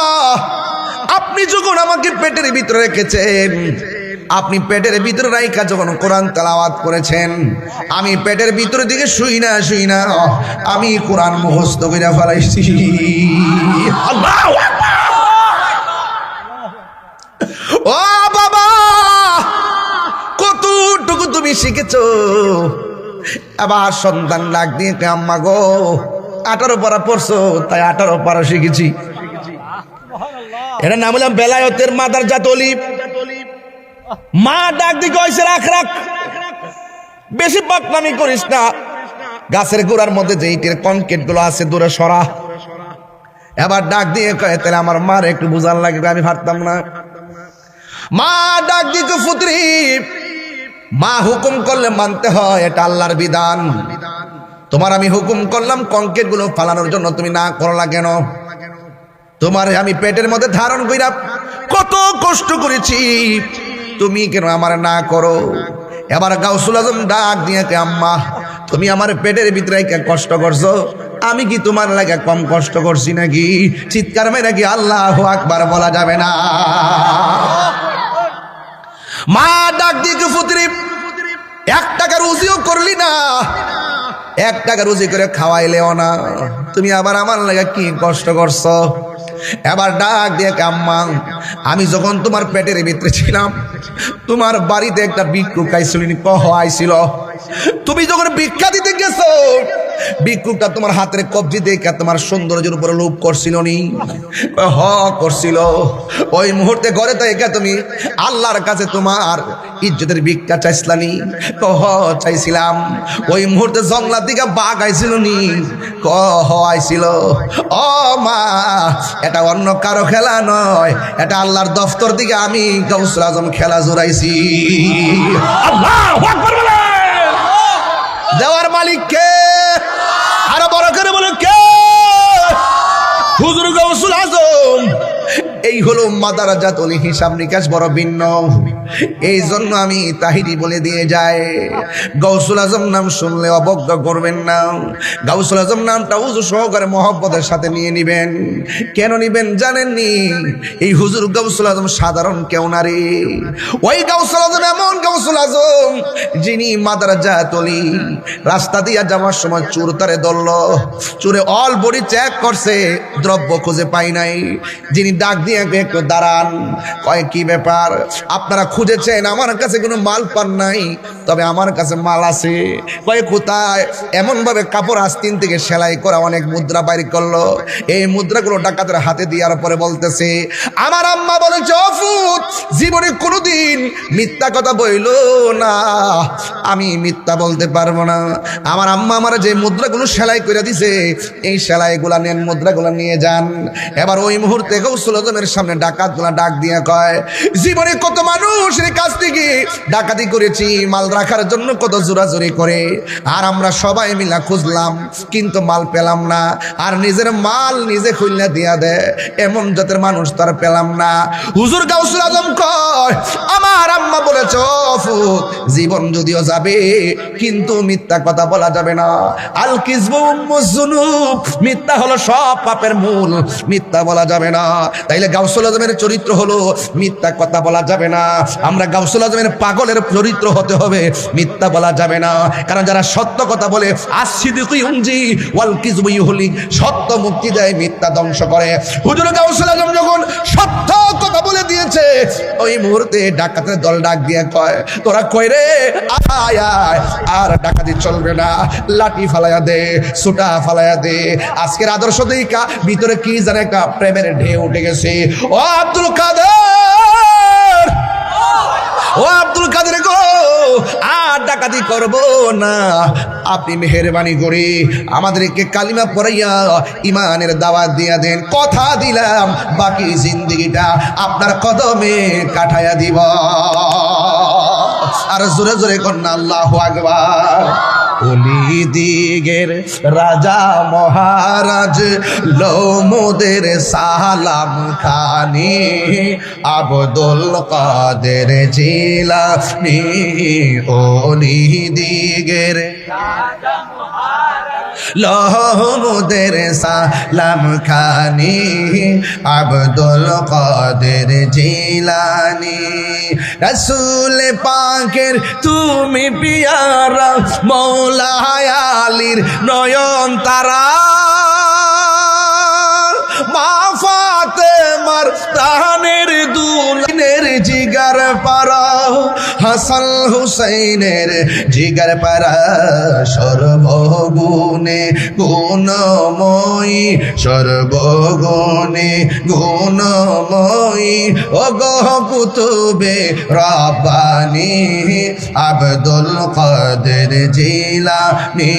[SPEAKER 1] আপনি যখন আমাকে পেটের ভিতরে রেখেছেন, আপনি পেটের ভিতরে রাইখা যখন কোরআন তেলাওয়াত করেছেন, আমি পেটের ভিতরে দিকে শুই না আমি কোরআন মুখস্থ করে ফেলাইছি। আল্লাহু আকবার। ও বাবা, কতটুকু তুমি শিখেছো? আবার সন্তান ডাক দিয়ে আম্মা গো 18 পারা পড়ছো, তাই 18 পারা শিখেছি। এর নাম হলাম বেলায়েতের মাদার জাতলি। মা ডাক দিয়ে কইছে রাখ রাখ, বেশি পাকনামি করিস না, গাছের গোড়ার মধ্যে যে ইটের কনক্রিট গুলো আছে দূরে সরা। এবার ডাক দিয়ে কয় তাহলে আমার মার একটু বুঝার লাগবে, আমি পারতাম না। মা ডাক দিয়ে পুত্রী, মা হুকুম করলে মানতে হয়, এটা আল্লাহর বিধান। তোমার আমি হুকুম করলাম কনক্রিট গুলো ফালানোর জন্য, তুমি না করলা কেন? তোমার আমি পেটের মধ্যে ধারণ কইরা কত কষ্ট করেছি, তুমি কেন আমার না করো? এবার গাউসুল আজম ডাক দিয়ে আম্মা, তুমি আমার পেটের ভিতরে কষ্ট করছো, আমি কি তোমার লাগে কম কষ্ট করছি নাকি? চিৎকার মেরে নাকি আল্লাহু আকবার বলা যাবে না? মা ডাক দিয়ে পুত্রী, 1 টাকা রুজিও করলি না, 1 টাকা রুজি করে খাওয়াইলেও না, তুমি আবার আমার লাগে কি কষ্ট করছো? এবার ডাক দিয়ে আম্মা, আমি যখন তোমার পেটের ভিতরে ছিলাম, তোমার বাড়িতে একটা ভিক্ষুক আইছিল। তুমি যখন ভিক্ষা দিতে গেছো, ভিক্ষুকটা তোমার হাতের কবজি দেখে তোমার সৌন্দর্যের উপরে লোভ করছিল নি? হ করছিল। ওই মুহূর্তে ঘরে থেকে তুমি আল্লাহর কাছে তোমার ইজ্জতের ভিক্ষা চাইছিলানি? হ চাইছিলাম। ওই মুহূর্তে জঙ্গলার দিকে বাঘ আইছিল নি? আইছিল। ও মা, এটা অন্য কারো খেলা নয়, এটা আল্লাহর দফতর দিকে আমি গাউসুল আজম খেলা জোড়াইছি। আল্লাহু আকবার বলে। দেওয়ার মালিক কে? আরো বড় করে বলো কে? হুজুর গাউসুল আজম। এই হলো মাদারাজাতুল হিসাব নিকাশ বড় ভিন্ন। এই জন্য আমি তাহিরি বলে দিয়ে যাই, গাউসুল আজম নাম শুনলে অবজ্ঞা করবেন না। গাউসুল আজম নামটা উজু সহকারে মহব্বতের সাথে নিয়ে নিবেন। কেন নিবেন জানেননি? এই হুজুর গাউসুল আজম সাধারণ কেউ না রে। ওই গাউসুল আজম এমন গাউসুল আজম যিনি মাদারাজাতুল রাস্তা দিয়া যাওয়ার সময় চোর তারে ধরল, চোরে অল বডি চেক করছে, দ্রব্য খুঁজে পাই নাই। যিনি ডাক দিয়ে একটু দাঁড়ান, কয় কি ব্যাপার? আপনারা খুঁজেছেন, আমার কাছে কোনো মাল পান নাই, তবে আমার কাছে মাল আছে। কয় কোথায়? এমন ভাবে কাপড় আস্তিন থেকে সেলাই করা অনেক মুদ্রা বাইর করলো। এই মুদ্রাগুলো ডাকাতের হাতে দেওয়ার পরে বলতেছে, আমার আম্মা বলেছে অফুত জীবনে কোনোদিন মিথ্যা কথা বইল না, আমি মিথ্যা বলতে পারবো না। আমার আম্মা আমার যে মুদ্রাগুলো সেলাই করে দিছে, এই সেলাইগুলা নেন, মুদ্রাগুলা নিয়ে যান। এবার ওই মুহূর্তে গাউসুল আজমের সামনে ডাকাতগুলা ডাক দিয়ে কয়, জীবনে কত মানুষের কাছ থেকে ডাকাতি করেছি, মাল রাখার জন্য কত জোরাজুরি করে, আর আমরা সবাই মিলা খুঁজলাম কিন্তু মাল পেলাম না, আর নিজের মাল নিজে খুলনা দিয়া দেয়, এমন জাতের মানুষ তার পেলাম না। হুজুর গাউসুল আজম কয়, আমার আম্মা বলেছে অফুত জীবন যদিও যাবে কিন্তু মিথ্যা কথা বলা যাবে না। আল কিযবু উম্মুজ যুনুব, মিথ্যা হলো সব পাপের মূল, মিথ্যা বলা যাবে না। তাইলে গাউসুল আজমের চরিত্র হলো মিথ্যা কথা বলা যাবে না। আমরা গাউসুল আজমের পাগলের চরিত্র হতে হবে, মিথ্যা বলা যাবে না। কারণ যারা সত্য কথা বলে, আসিদিকু ইউনজি ওয়াল কিযবু ইউহলিক, সত্য মুক্তি দেয়, মিথ্যা ধ্বংস করে। হুজুর গাউসুল আজম যখন সত্য কথা বলে দিয়েছে, ওই মুহূর্তে ডাকাতের দল ডাক দিয়ে কয়, তোরা কই রে? আয় আয়, আর ডাকাতি চলবে না, লাঠি ফালাইয়া দে, সুটা ফালাইয়া দে। আজকের আদর্শ দেখা ভিতরে কি জানে একটা প্রেমের ঢেউ উঠে গেছে। ও আব্দুল কাদের, ও আব্দুল কাদের গো, আর ডাকাতি করবো না, আপনি মেহেরবানি করে আমাদেরকে কালিমা পড়াইয়া ইমানের দাওয়াত দিয়া দেন। কথা দিলাম বাকি জিন্দেগিটা আপনার কদমে কাটাইয়া দিব। আর জোরে জোরে কন্যা আল্লাহু আকবার। ওলি দিগের রাজা মহারাজ লোমদের সালাম খানি আব্দুল কাদের জিলানী। ওলি দিগের লোমদের সালাম খানি আব্দুল কাদের জিলানী। রাসূল পাকের তুমি পিয়ারা মৌলা আলীর নয়ন তারা মা ফাতেমার প্রাণের দুলনের জিগার পারা হাসান হুসাইনের জিগার পারা সর্বগুণে গুণময়ী সর্বগুণে গুণময়ী ওগো কুতুবে রব্বানী আব্দুল কাদের জিলানী।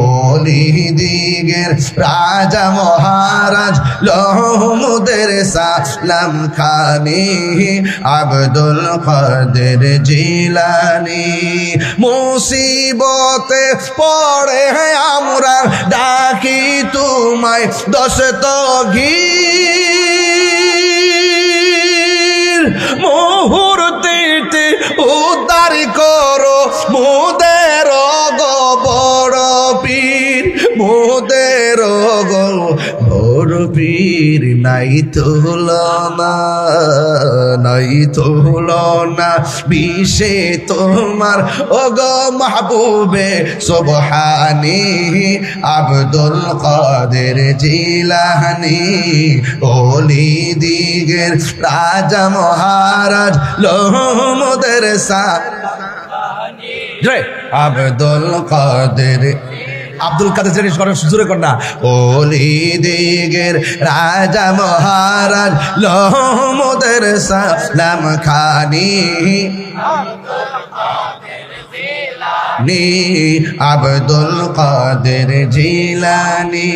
[SPEAKER 1] ওলি দিগের রাজা মহারাজ লোমদের সালাম খানি আব্দুল কাদের জিলানী। মুসিবতে পড়ে আমরা ডাকি তোমায় দস্তগীর মুহূর্তে উদ্ধার করো মোদের গো বড় পীর মোদের গো বড় পীর। নাই তুলনা নাই তুলনা বিষে তোমার ওগো মাহবুবে সুবহানী আব্দুল কাদের জিলানী। ওলি দিগের রাজা মহারাজ লোমদের সালানী আব্দুল কাদের আব্দুল কাদের জিলানী জোরে কর না। ওলি দিগের রাজা মহারাজ লোমদের সালাম খানি আব্দুল কাদের জিলানী।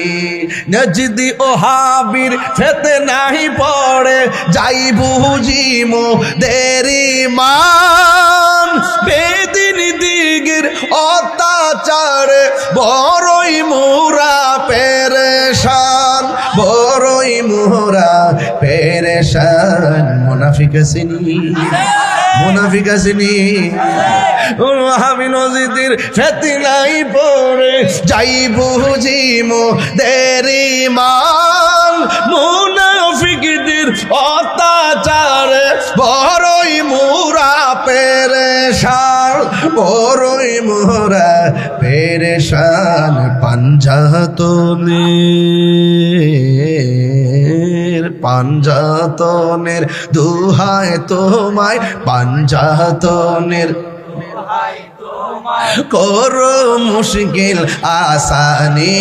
[SPEAKER 1] নজদি ও হাবির ফিতনায় পড়ে যাই বুঝিমো দেরি মান বেদিন দিগের অত্যাচারে বড়ই মোরা পেরেশান বড়ই মোরা পেরেশান। মুনাফিক আসেনি মুনাফিক আসেনি আমি নজিদের ফিতনায় পড়ে যাই বুঝিমো দেরি মান মুনাফিকদের অত্যাচারে বড়ই মোরা পেরেশান বড়ই মোরা পেরেশান। পাঞ্জাতনের দুহায় তোমায় পাঞ্জাতনের করো মুশকিল আসানি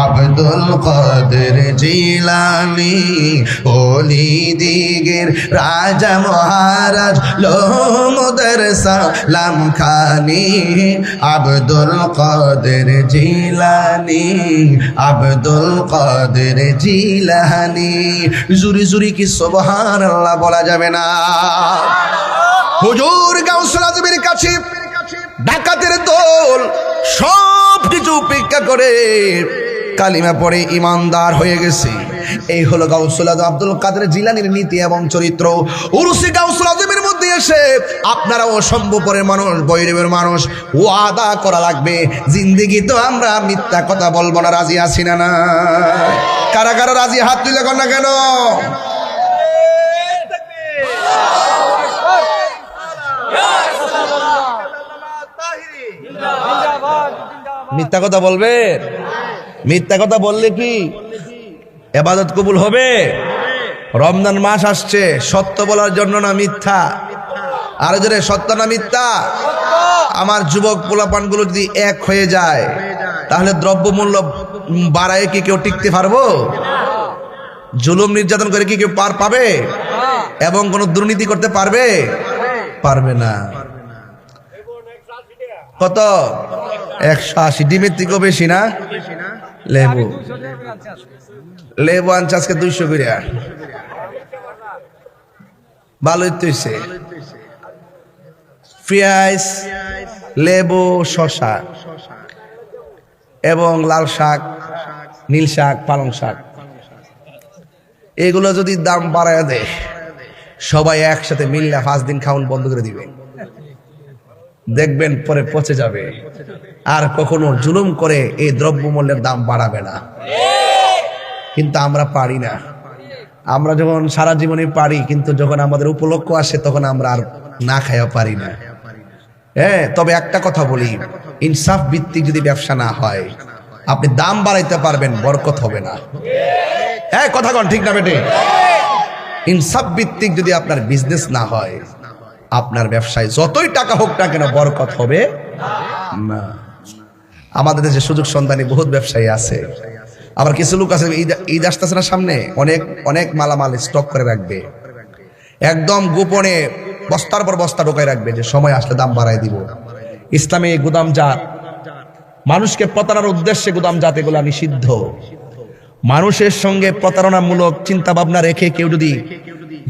[SPEAKER 1] আব্দুল কাদের জিলানী। ওলি দিগের রাজা মহারাজ লোমদের সালাম খানি আব্দুল কাদের জিলানী আব্দুল কাদের জিলানী। জুরি জুরি কি সুবহানাল্লাহ বলা যাবে না? হুজুর গাউসুল আজমের কাছে ডাকাতের দল সব কিছু উপেক্ষা করে কালিমা পড়ে ইমানদার হয়ে গেছে। এই হলো গাউসুল আজম আব্দুল কাদের জিলানীর নীতি এবং চরিত্র। উরুসি গাউসুল আজমের মধ্যে এসে আপনারাও সম্ভবপরের মানুষ বৈরবের মানুষ ওয়াদা করা লাগবে জিন্দেগি তো আমরা মিথ্যা কথা বলবো না। রাজি আছি না? না কারা কারা রাজি? হাত তুলে কর না কেন? মিথ্যা কথা বলবে? মিথ্যা কথা বললে কি ইবাদত কবুল হবে? রমজান মাস আসছে, সত্য বলার জন্য না মিথ্যা? আর জোরে সত্য না মিথ্যা? আমার যুবক পোলাপানগুলো যদি এক হয়ে যায় তাহলে দ্রব্যমূল্য বাড়ায় কি কেউ টিকতে পারবো? জুলুম নির্যাতন করে কি কেউ পার পাবে? এবং কোন দুর্নীতি করতে পারবে? পারবে না। কত? 180। ডিমের থেকেও বেশি না? লেবু আনছে আজকে 200 করে। ভালোই তো হইছে। পেঁয়াজ, লেবু, শসা এবং লাল শাক, নীল শাক, পালং শাক, এগুলো যদি দাম বাড়ায় দেয়, সবাই একসাথে মিললে 5 দিন খাওয়ান বন্ধ করে দিবে, দেখবেন পরে পচে যাবে। আর কখনো জুলুম করে এই দ্রব্যমূল্যের দাম বাড়াবে না। কিন্তু আমরা পারি না। আমরা যখন সারা জীবনে পারি, কিন্তু যখন আমাদের উপলক্ষ আসে তখন আমরা আর না খাইয়া পারি না। হ্যাঁ, তবে একটা কথা বলি, ইনসাফ ভিত্তিক যদি ব্যবসা না হয়, আপনি দাম বাড়াইতে পারবেন, বরকত হবে না। হ্যাঁ, কথা কন ঠিক না বেটে? ইনসাফ ভিত্তিক যদি আপনার বিজনেস না হয়, আপনার ব্যবসায় যতই টাকা হোক না কেন, বরকত হবে না। আমাদের দেশে সুযোগ সন্ধানী বহুত ব্যবসায়ী আছে। আবার কিছু লোক আছে, ঈদ আসতেছে না সামনে, অনেক অনেক মালামাল স্টক করে রাখবে, একদম গোপনে বস্তার পর বস্তা ঢোকায় রাখবে, যে সময় আসলে দাম বাড়ায় দিব। ইসলামে গুদামজাত, মানুষকে প্রতারণার উদ্দেশ্যে গুদামজাত, এগুলো নিষিদ্ধ। মানুষের সঙ্গে প্রতারণামূলক চিন্তা ভাবনা রেখে কেউ যদি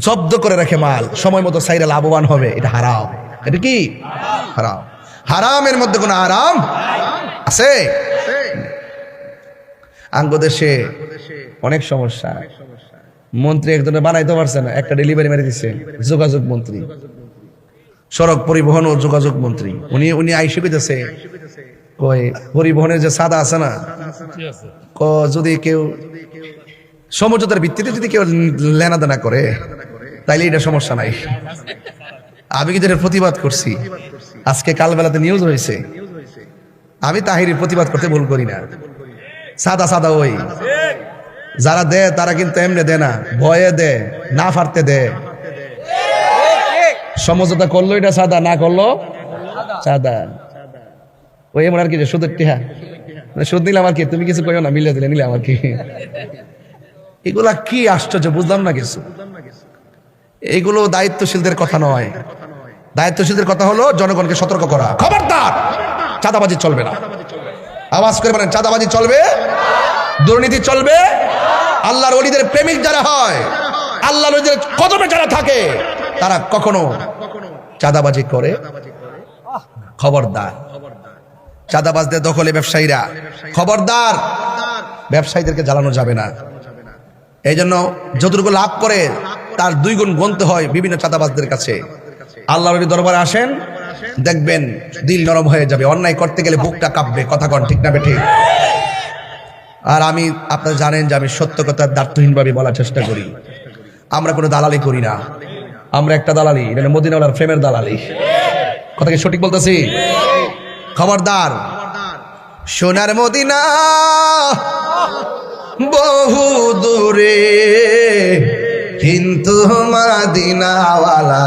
[SPEAKER 1] জব্দ করে রাখে মাল, সময় মতো সাইরা লাভবান হবে, এটা হারাম। এটা কি হারাম? হারামের মধ্যে কোনো আরাম আছে? আঙ্গ দেশে অনেক সমস্যা। মন্ত্রী একজনের বানাইতে পারছে না, একটা ডেলিভারি মেরে দিচ্ছে, যোগাযোগ মন্ত্রী, সড়ক পরিবহন ও যোগাযোগ মন্ত্রী। উনি আইসে কইতেছে, কই পরিবহনের যে সাদা আছে না, যদি কেউ সমঝোতার ভিত্তিতে যদি কেউ লেনাদেনা করে, তাইলে এটা সমস্যা নাই। আমি কিন্তু এটার প্রতিবাদ করছি। আজকে কালবেলাতে নিউজ হয়েছে, আমি তাহিরের প্রতিবাদ করতে ভুল করি না। সাদা সাদা ওই যারা দেয়, তারা কিন্তু এমনি দেয় না, ভয়ে দেয়, না পারতে দেয়। সমঝোতা করলো এটা সাদা, না করলো সাদা। ওই এমন আর কি, যে সুদের টিহা, সুদ নিলে আমার কি, তুমি কিছু কইও না, মিলে দিলে নিলে আমার কি। এগুলা কি আশ্চর্য, বুঝলাম না কিছু। এগুলো দায়িত্বশীলদের কথা নয়। দায়িত্বশীলদের কথা হলো জনগণকে সতর্ক করা, খবরদার চাঁদাবাজি চলবে না। আওয়াজ করে বলেন, চাঁদাবাজি চলবে, দুর্নীতি চলবে। আল্লাহর ওলিদের প্রেমিক যারা হয়, আল্লাহর ওলিদের কদমে যারা থাকে, তারা কখনো চাঁদাবাজি করে? খবরদার। চাঁদাবাজদের দখলে ব্যবসায়ীরা, খবরদার, ব্যবসায়ীদেরকে জ্বালানো যাবে না। এই জন্য যতটুকু লাভ করে তার 2 গুণ গুনতে হয় বিভিন্ন চাঁদাবাজদের কাছে। আল্লাহর দরবারে আসেন, দেখবেন দিল নরম হয়ে যাবে। অন্যায় করতে গেলে বুকটা কাঁপবে, কথা কন ঠিক না বেঠিক? আর আমি, আপনারা জানেন যে আমি সত্য কথা দ্ব্যর্থহীনভাবে বলার চেষ্টা করি। আমরা কোনো দালালি করি না, আমরা একটা দালালি, এটা মদিনাওয়ালার প্রেমের দালালি। কথা কি সঠিক বলতেছি? খবরদার। সোনার মদিনা বহু দূরে, কিন্তু মদিনাওয়ালা।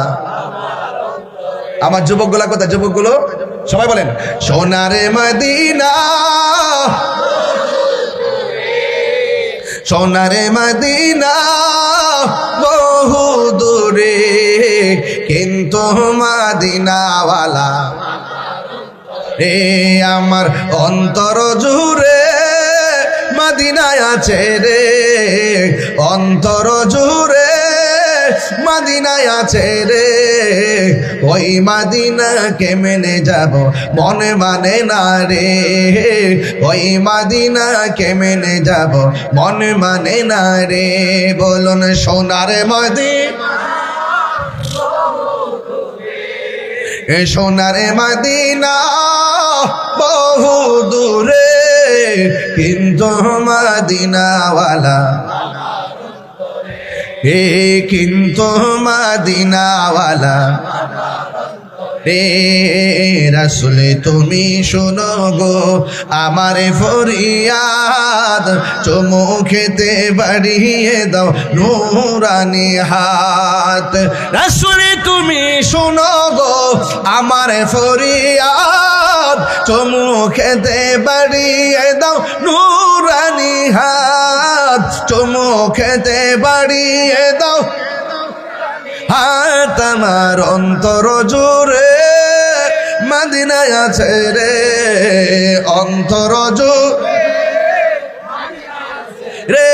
[SPEAKER 1] আমার যুবকগুলা কোথায়? যুবকগুলো সবাই বলেন, সোনার মদিনা, সোনার মদিনা বহু দূরে, কিন্তু মদিনাওয়ালা রে আমার অন্তর জুড়ে মদিনায় আছে রে, অন্তর জুড়ে মদিনায় আছে রে। ওই মদিনা কেমনে যাব, মনে মানে না রে। ওই মদিনা কেমনে যাব, মনে মানে না রে। বলুন সোনার মদিনা, সোনার মদিনা বহু দূরে, কিন্তু মদিনাওয়ালা হে, কিন্তু মদিনাওয়ালা রে। রাসূল তুমি শোনো গো আমার ফরিয়াদ, চুমু খেতে বাড়িয়ে দাও নূরানি হাত। রাসূল তুমি শোনো গো আমার ফরিয়াদ, চুমু খেতে বাড়িয়ে দাও নূরানি হাত। চুমু খেতে বাড়িয়ে দাও হাত, আমার অন্তর জুড়ে মদিনায় আছে রে, অন্তর জুড়ে রে।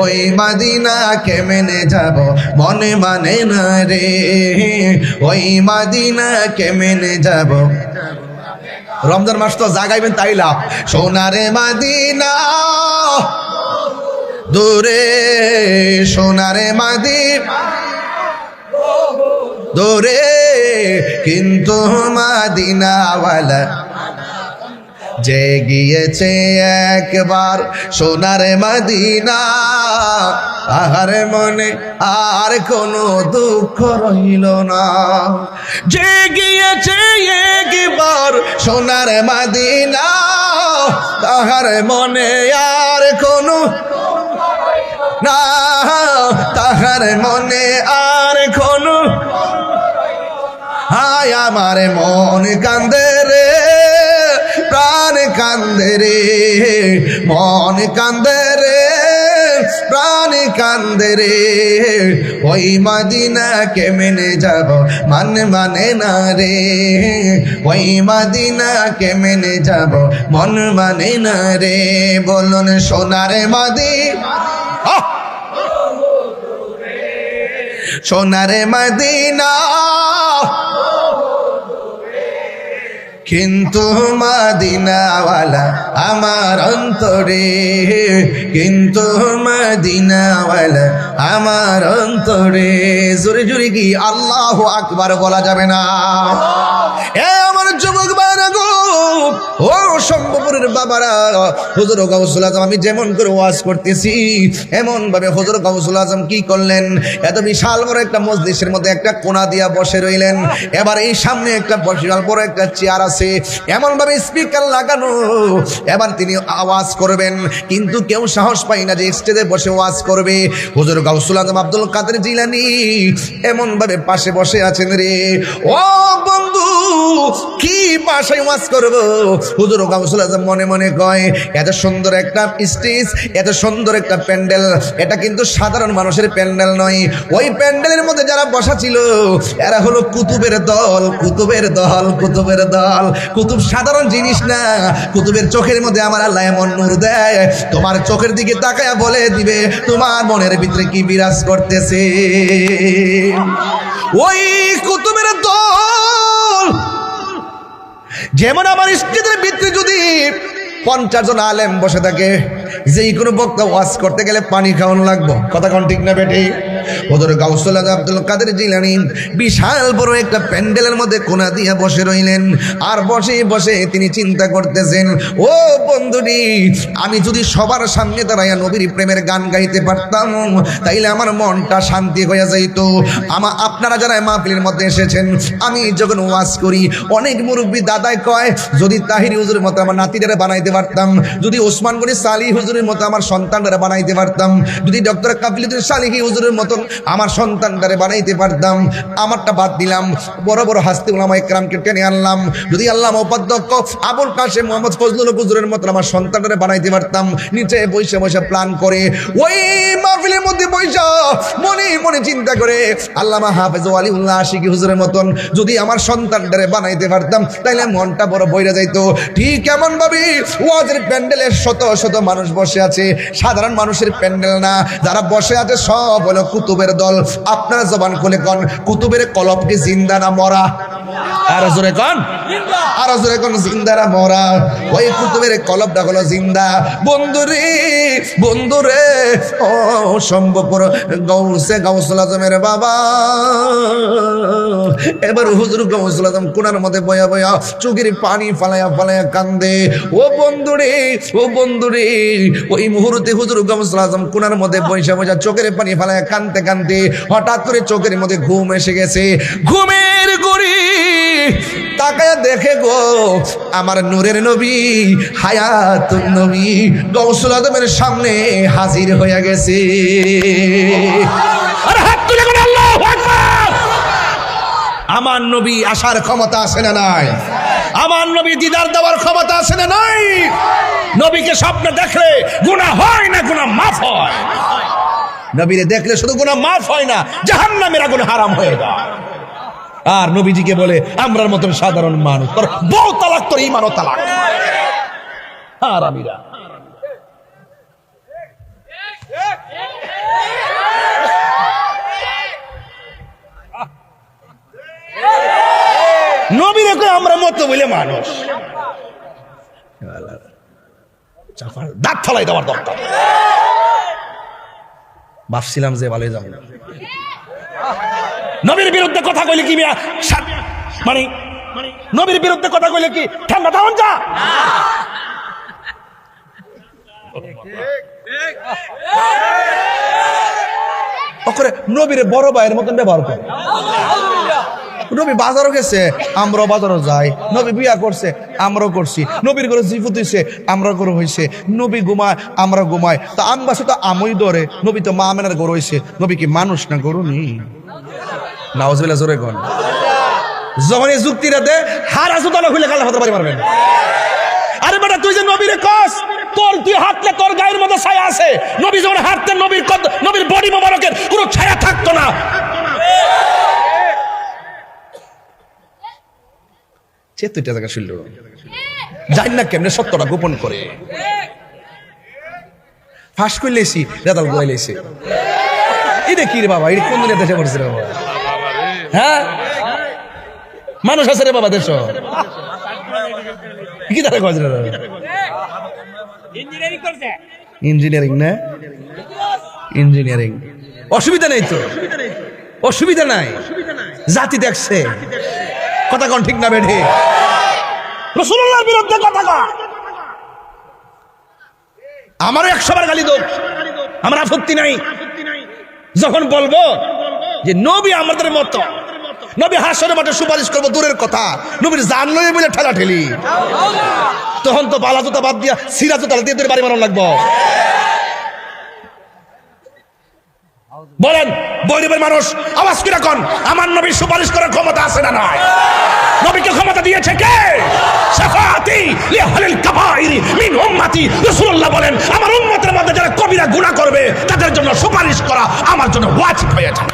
[SPEAKER 1] ওই মাদিনা কেমনে যাব মনে মানে না রে, ওই মাদিনা কেমনে যাব। রমজান মাস তো জাগাইবেন তাই লাভ। সোনারে মাদিনা দূরে, সোনারে মাদিনা দূরে, কিন্তু মাদিনাওয়ালা যে গিয়েছে একবার সোনার মদিনা, তাহার মনে আর কোনো দুঃখ রইল না। যে গিয়েছে একবার সোনার মদিনা, তাহার মনে আর কোনো না, তাহার মনে আর কোনো। হায় আমার মন কান্দে রে, প্রাণ কান্দে রে, মন কান্দে রে, প্রাণ কান্দে রে, ওই মদিনা কেমনে যাব মানে না রে, ওই মদিনা কেমনে যাব মন মানে না রে। বলুন সোনার মদিনা, সোনার মদিনা, কিন্তু মদিনাওয়ালা আমার অন্তরে, কিন্তু মদিনাওয়ালা আমার অন্তরে। জোরে জোরে কি আল্লাহু আকবার বলা যাবে না? এ আমার যুবক ভাইরা গো, ও শম্ভুপুরের বাবারা, হুজুর গাউসুল আজম আমি যেমন করে ওয়াজ করতেছি এমন ভাবে হুজুর গাউসুল আজম কি করলেন, এত বিশাল বড় একটা মজলিসের মধ্যে একটা কোণা দিয়া বসে রইলেন। এবার এই সামনে একটা বিশাল বড় একটা চেয়ার আছে, এমন ভাবে স্পিকার লাগানো, এবার তিনি আওয়াজ করবেন, কিন্তু কেউ সাহস পায় না যে স্টেজে বসে ওয়াজ করবে। হুজুর গাউসুল আজম আব্দুল কাদের জিলানী এমন ভাবে পাশে বসে আছেন রে। ও বন্ধু, কি ভাষায় ওয়াজ করব? হুজুর গাউসুল আজম মনে মনে কয়, এত সুন্দর একটা স্টেজ, এত সুন্দর একটা প্যান্ডেল, এটা কিন্তু সাধারণ মানুষের প্যান্ডেল নয়। ওই প্যান্ডেলের মধ্যে যারা বসা ছিল এরা হলো কুতুবের দল, কুতুবের দল, কুতুবের দল। কুতুব সাধারণ জিনিস না, কুতুবের চোখের মধ্যে আমার আল্লাহ এমন নূর দেয়, তোমার চোখের দিকে তাকায়া বলে দিবে তোমার মনের ভিতরে কি বিরাজ করতেছে। ওই কুতুবের দল যেমন আমার স্টেজের ভিতরে যদি 50 জন আলেম বসে থাকে, যেই কোনো বক্তা ওয়াজ করতে গেলে পানি খাওয়ানো লাগবো, কথা কোন ঠিক না বেটি? হুজুর গাউসুল আজম আব্দুল কাদের জিলানী বিশাল বড় একটা প্যান্ডেলের মধ্যে কোণা দিয়ে বসে রইলেন। আর বসে বসে তিনি চিন্তা করতেছেন, ও বন্ধুটি, আমি যদি সবার সামনে দাঁড়াইয়া নবীর প্রেমের গান গাইতে পারতাম তাইলে আমার মনটা শান্তি হয়ে যাইত। আপনারা যারা মাহফিলের মধ্যে এসেছেন, আমি যখন ওয়াজ করি অনেক মুরব্বী দাদাই কয়, যদি তাহিরি হুজুরের মতো আমার নাতিদের বানাইতে পারতাম, যদি ওসমান গনি সালি হুজুরের মতো আমার সন্তানরা বানাইতে পারতাম, যদি ডক্টর কাফিলুদ্দিন সালিহি হুজুরের মতন আমার সন্তানটারে বানাইতে পারতাম। আমারটা বাদ দিলাম, বড় বড় হাস্তি উলামা ইকরামকে টেনে আনলাম। যদি আল্লামা উপাধ্যক্ষ আবুল কাশেম মোহাম্মদ ফজলুল হুজুরের মতন আমার সন্তানটারে বানাইতে পারতাম, নিচে বসে বসে প্ল্যান করে ওই মাহফিলের মধ্যে বসে মনে মনে চিন্তা করে আল্লামা হাফেজ ওয়ালিউল্লাহ আশিকি হুজুরের মতন যদি আমার সন্তানটারে বানাইতে পারতাম তাইলে মনটা বড় বইরা যাইত। ঠিক এমন ভাবে ওয়াজের প্যান্ডেলে শত শত মানুষ বসে আছে, সাধারণ মানুষের প্যান্ডেল না, যারা বসে আছে সব হলো কুতুবের দল। আপনারা জবান খুলে কোন, কুতুবের কলব কি জিন্দা না মরা? আর জোরে কোন, আর জোরে কোন, জিন্দা না মরা? ওই কুতুবের কলবটা হলো জিন্দা। বন্ধুরে, বন্ধুরে, ও সম্ভবপুর গৌসে গাউসুল আজমের বাবা, এবার হুজুর গাউসুল আজম কোনার মধ্যে বয়া বয়া চোখের পানি ফালায়া ফালায়া কান্দে। ও বন্ধুরে, ও বন্ধুরে, ওই মুহূর্তে হুজুর গাউসুল আজম কোনার মধ্যে বসে বসে চোখের পানি ফালায়া কান্দতে কান্দতে হঠাৎ করে চোখের মধ্যে ঘুম এসে গেছে। ঘুমের গড়ি তাকায় দেখে গো আমার নূরের নবী, হায়াতুন নবী গাউসুল আজমের সামনে হাজির হয়ে গেছে। আরে হাত তুলে কোন আল্লাহু আকবার! আমার নবী আসার ক্ষমতা আছে না নাই? আমার নবী দিদার দেওয়ার ক্ষমতা আছে না নাই? নবীকে স্বপ্নে দেখলে গুনাহ হয় না, গুনাহ মাফ হয়। নবীরে দেখলে শুধু গুনাহ মাফ হয় না, জাহান্নামের আগুন হারাম হয়ে যায়। আর নবীজিকে বলে আমরার মতন সাধারণ মানুষ, তোর বউ তালাক, তোর ঈমানও তালাক। আর আমিরা
[SPEAKER 3] মনে করে আমরা মতো বলে মানুষ, দাঁত ফালাই দেওয়ার দরকার। ভাবছিলাম যে ভালোই যাবো, নবীর বিরুদ্ধে কথা কইলে কি মানে নবীর বিরুদ্ধে কথা কইলে কি ঠান্ডা দাওয়ান যা? নবীর বড় ভাইয়ের মতন ব্যবহার করে। নবী বাজারও গেছে, আমরাও বাজারও যাই। নবী বিয়া করছে, আমরাও করছি। নবীর ঘরে জিফুত হইছে, আমরা গরু হয়েছে। নবী ঘুমায়, আমরা ঘুমাই। তা আমবাসে তো আমই ধরে। নবী তো মা আমেনার গরু হয়েছে। নবী কি মানুষ না গরু নি? নাউজুবিল্লাহ জোরে কোন। যখন এই যুক্তিটা দে হারা জুতালা খুলে কালা হতে পারবেন। আরে বেটা তুই যে নবীরে কস, তোর তুই হাঁটলে তোর গায়ের মধ্যে ছায়া আছে। নবী যখন হাঁটতেন নবীর বডি মোবারকের কোনো ছায়া থাকতো না। চেতুইটা জায়গা ছিল জানি না কেমনে সত্যটা গোপন করে ফাঁস করে লেছি, রেদাল গোয়াই লেছি। এটা কি রে বাবা, এটা কোন দিনের দেশে পড়ছে রে বাবা? হ্যাঁ, মানুষ আছে রে বাবা দেশ কি তারা কয় ইঞ্জিনিয়ারিং না? ইঞ্জিনিয়ারিং অসুবিধা নেই তো, অসুবিধা নাই। জাতি দেখছে কথা কোন ঠিক না বেঠে? রাসূলুল্লাহর বিরুদ্ধে কথা কয়, আমারও 100 বার গালি দোক, আমার আপত্তি নাই। যখন বলবো যে নবী আমাদের মতো, নবী হাসরের মাঠে সুপারিশ করবো দূরের কথা, নবীর জান লয়ে বলে ঠেলা ঠেলি, তখন তো বালা জুতা বাদ দিয়া সিরা জুতা দিয়ে তোর বাড়ি মারণ লাগবো। বলেন বৈরবের মানুষ আওয়াজ কি রাখুন, আমার নবীর সুপারিশ করার ক্ষমতা আছে না নাই? নবীকে ক্ষমতা দিয়েছে কে? শাফাআতি লিআহলিল কাবাইরি মিন উম্মতি। রাসূলুল্লাহ বলেন আমার উম্মতের মধ্যে যারা কবিরা গুনাহ করবে তাদের জন্য সুপারিশ করা আমার জন্য ওয়াজিব হয়ে যায়।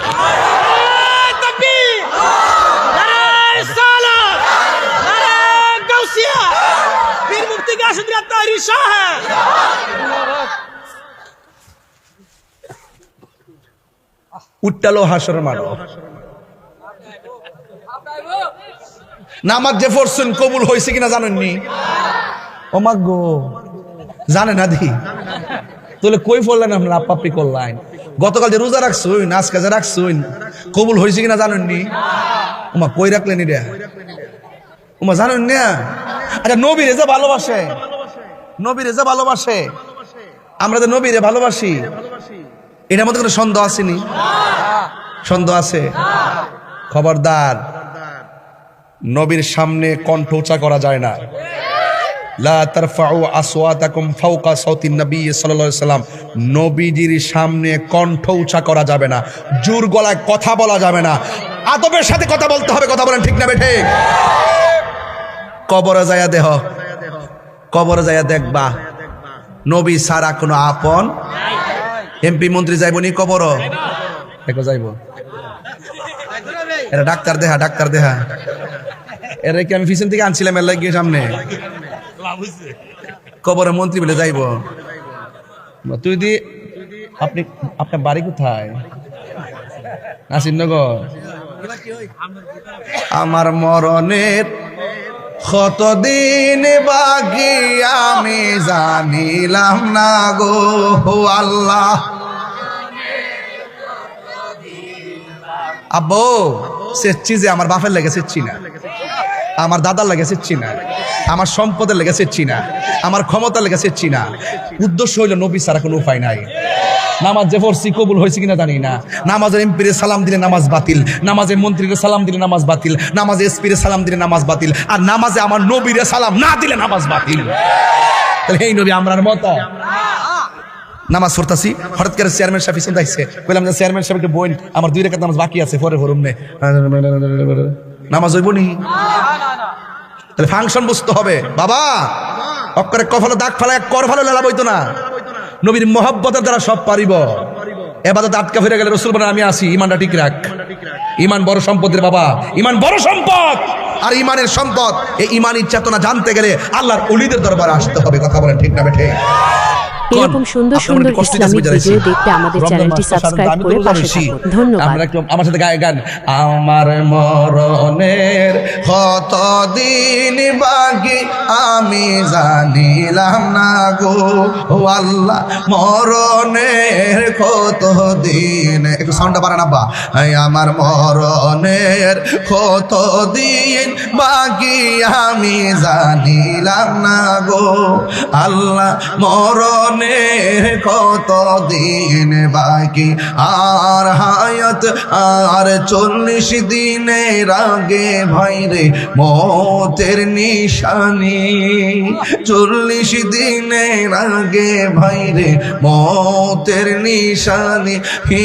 [SPEAKER 3] তাকবীর, নারে রিসালাত, নারে গাউসিয়া, পীর মুফতি গাশিদিয়া তাহরি শাহ। উঠটালো হাসরের মাঠ, নামাজ যে পড়ছেন কবুল হয়েছে কিনা জানেননি? ও মা গো, জানে না দি তাহলে কই পড়লেন আপনার আপাপি করলেন? গতকাল যে রোজা রাখছুন, আজকে যে রাখছুন, কবুল হয়েছে কিনা জানেননি? ওমা কই রাখলেন এটা? ওমা জানেন না? আচ্ছা নবীরে যে ভালোবাসে, নবীরে যে ভালোবাসে, আমরা যে নবীরে ভালোবাসি, এটার মধ্যে কোনো সন্দেহ আসেনি? সন্দেহ আছে? খবরদার, নবীর সামনে কণ্ঠ উঁচা করা যায় না। লা তারফাউ আসওয়াতাকুম ফাওকা সাওতিন নবী সাল্লাল্লাহু আলাইহি সাল্লাম, নবীজির সামনে কণ্ঠ উঁচা করা যাবে না, জোর গলায় কথা বলা যাবে না, আদবের সাথে কথা বলতে হবে। কথা বলেন ঠিক না বেঠে? কবরে যায়া দেহ, কবরে যায়া দেখবা নবী ছাড়া কোনো আপন এমপি মন্ত্রী যাইব নি কবর? দেখো যাইব। এরা ডাক্তার দেহা, ডাক্তার দেহা, এরা কি আমি পিছন থেকে আনছিলাম এর লাগিয়ে সামনে কবরে মন্ত্রী বলে যাইব? তুই দি আপনি, আপনার বাড়ি কোথায়? নাসিরনগর। আমার মরণের কতদিন বাকি আমি জানিলাম না গো আল্লাহ। আব্বু সেচ্ছি যে আমার বাপের লেগে সেচ্ছি না, আমার দাদার লেগে সেচ্ছি না, আমার সম্পদের লেগে সেচ্ছি না, আমার ক্ষমতার লেগে সেচ্ছি না। উদ্দেশ্য হইল নবী ছাড়া কোনো উপায় নাই। নামাজ যে পড়ছি কবুল হয়েছে কিনা জানি না। নামাজের এমপিরে সালাম দিলে নামাজ বাতিল, নামাজের মন্ত্রীরে সালাম দিলে নামাজ বাতিল, নামাজে এসপিরে সালাম দিলে নামাজ বাতিল, আর নামাজে আমার নবীরে সালাম না দিলে নামাজ বাতিল। তাহলে এই নবী আমরার মতো নামাজ পড়তাছি, হঠাৎ করে চেয়ারম্যান সাহেব পিছন দেখছে, বললাম যে চেয়ারম্যান সাহেবকে বইন আমার 2 রাকাত নামাজ বাকি আছে, পরে পড়ুম নে, নামাজ হইব নি? তাহলে ফাংশন বুঝতে হবে বাবা। অক্ষরে কফালো দাগ ফেলা কর ভালো লেলা বইতো না। নবীর মহব্বতের দ্বারা সব পারিব। এবাদত আটকা ফিরে গেলে রাসূল বলেন আমি আসি, ইমানটা ঠিক রাখ। ইমান বড় সম্পদের বাবা, ইমান বড় সম্পদ। আর ইমানের সম্পদ, এই ইমানের চেতনা জানতে গেলে আল্লাহর ওলিদের দরবারে আসতে হবে। কথা বলেন ঠিক না বেঠে?
[SPEAKER 2] এরকম সুন্দর সুন্দর ইসলামিক ভিডিও দেখতে আমাদের চ্যানেলটি সাবস্ক্রাইব করে পাশে থাকুন। ধন্যবাদ।
[SPEAKER 3] আমরা একটু আমার সাথে গান আমার মরণের কত দিন বাকি আমি জানিলাম না গো আল্লাহ মরণের কত দিন একটু সাউন্ডটা বাড়ান আব্বা আমার মরণের কত দিন বাকি আমি জানিলাম না গো আল্লাহ মরণের কত দিন বাকি আর হায়াত আর 40 দিনের আগে ভাইরে মতের নিশানি 40 দিনের আগে ভাইরে মতের নিশানি হে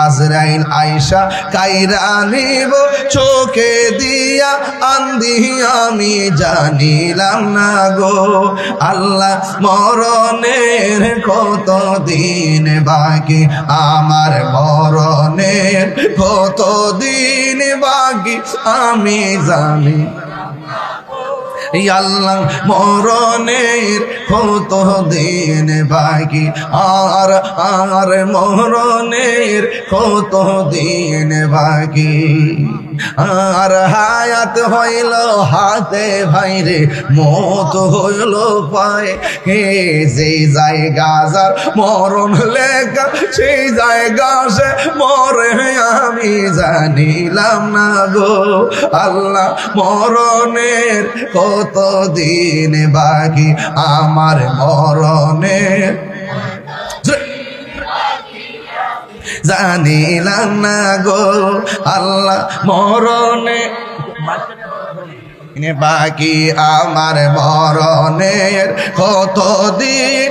[SPEAKER 3] আজরাইল আয়েশা কাইরা নিব চোখে দিয়া আন্ধি আমি জানিলাম না গো আল্লাহ মরণের কত দিন বাকি আমার মরণের কত দিন বাকি আমি জানি আল্লাহ মরণের কত দিন বাকি আর মরণের কত দিন বাকি আর হায়াত হইল হাতে ভাইরে মত হইল পায় হে যে জায়গা যার মরণ লেখা সেই জায়গা সে মরে আমি জানিলাম না গো আল্লাহ মরণের কত দিন বাকি আমার মরণের জানিলাম না গো আল্লাহ মরণে বাকি আমার মরণের কত দিন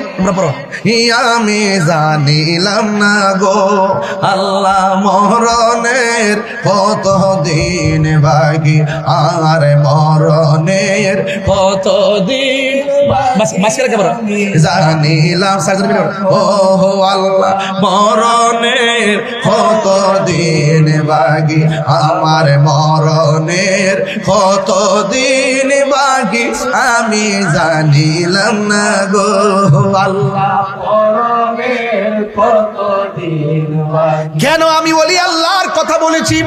[SPEAKER 3] আমি জানিলাম না গো আল্লাহ মরণের কত দিন বাকি আর মরণের কত দিন জানিলাম ও আল্লাহ মরণের কত দিন বাকি আমার মরণের কত দিন বাকি আমি জানিলাম না গো আল্লাহ মরণের কত দিন বাকি কেন আমি ওলি আল্লাহর কথা বলেছি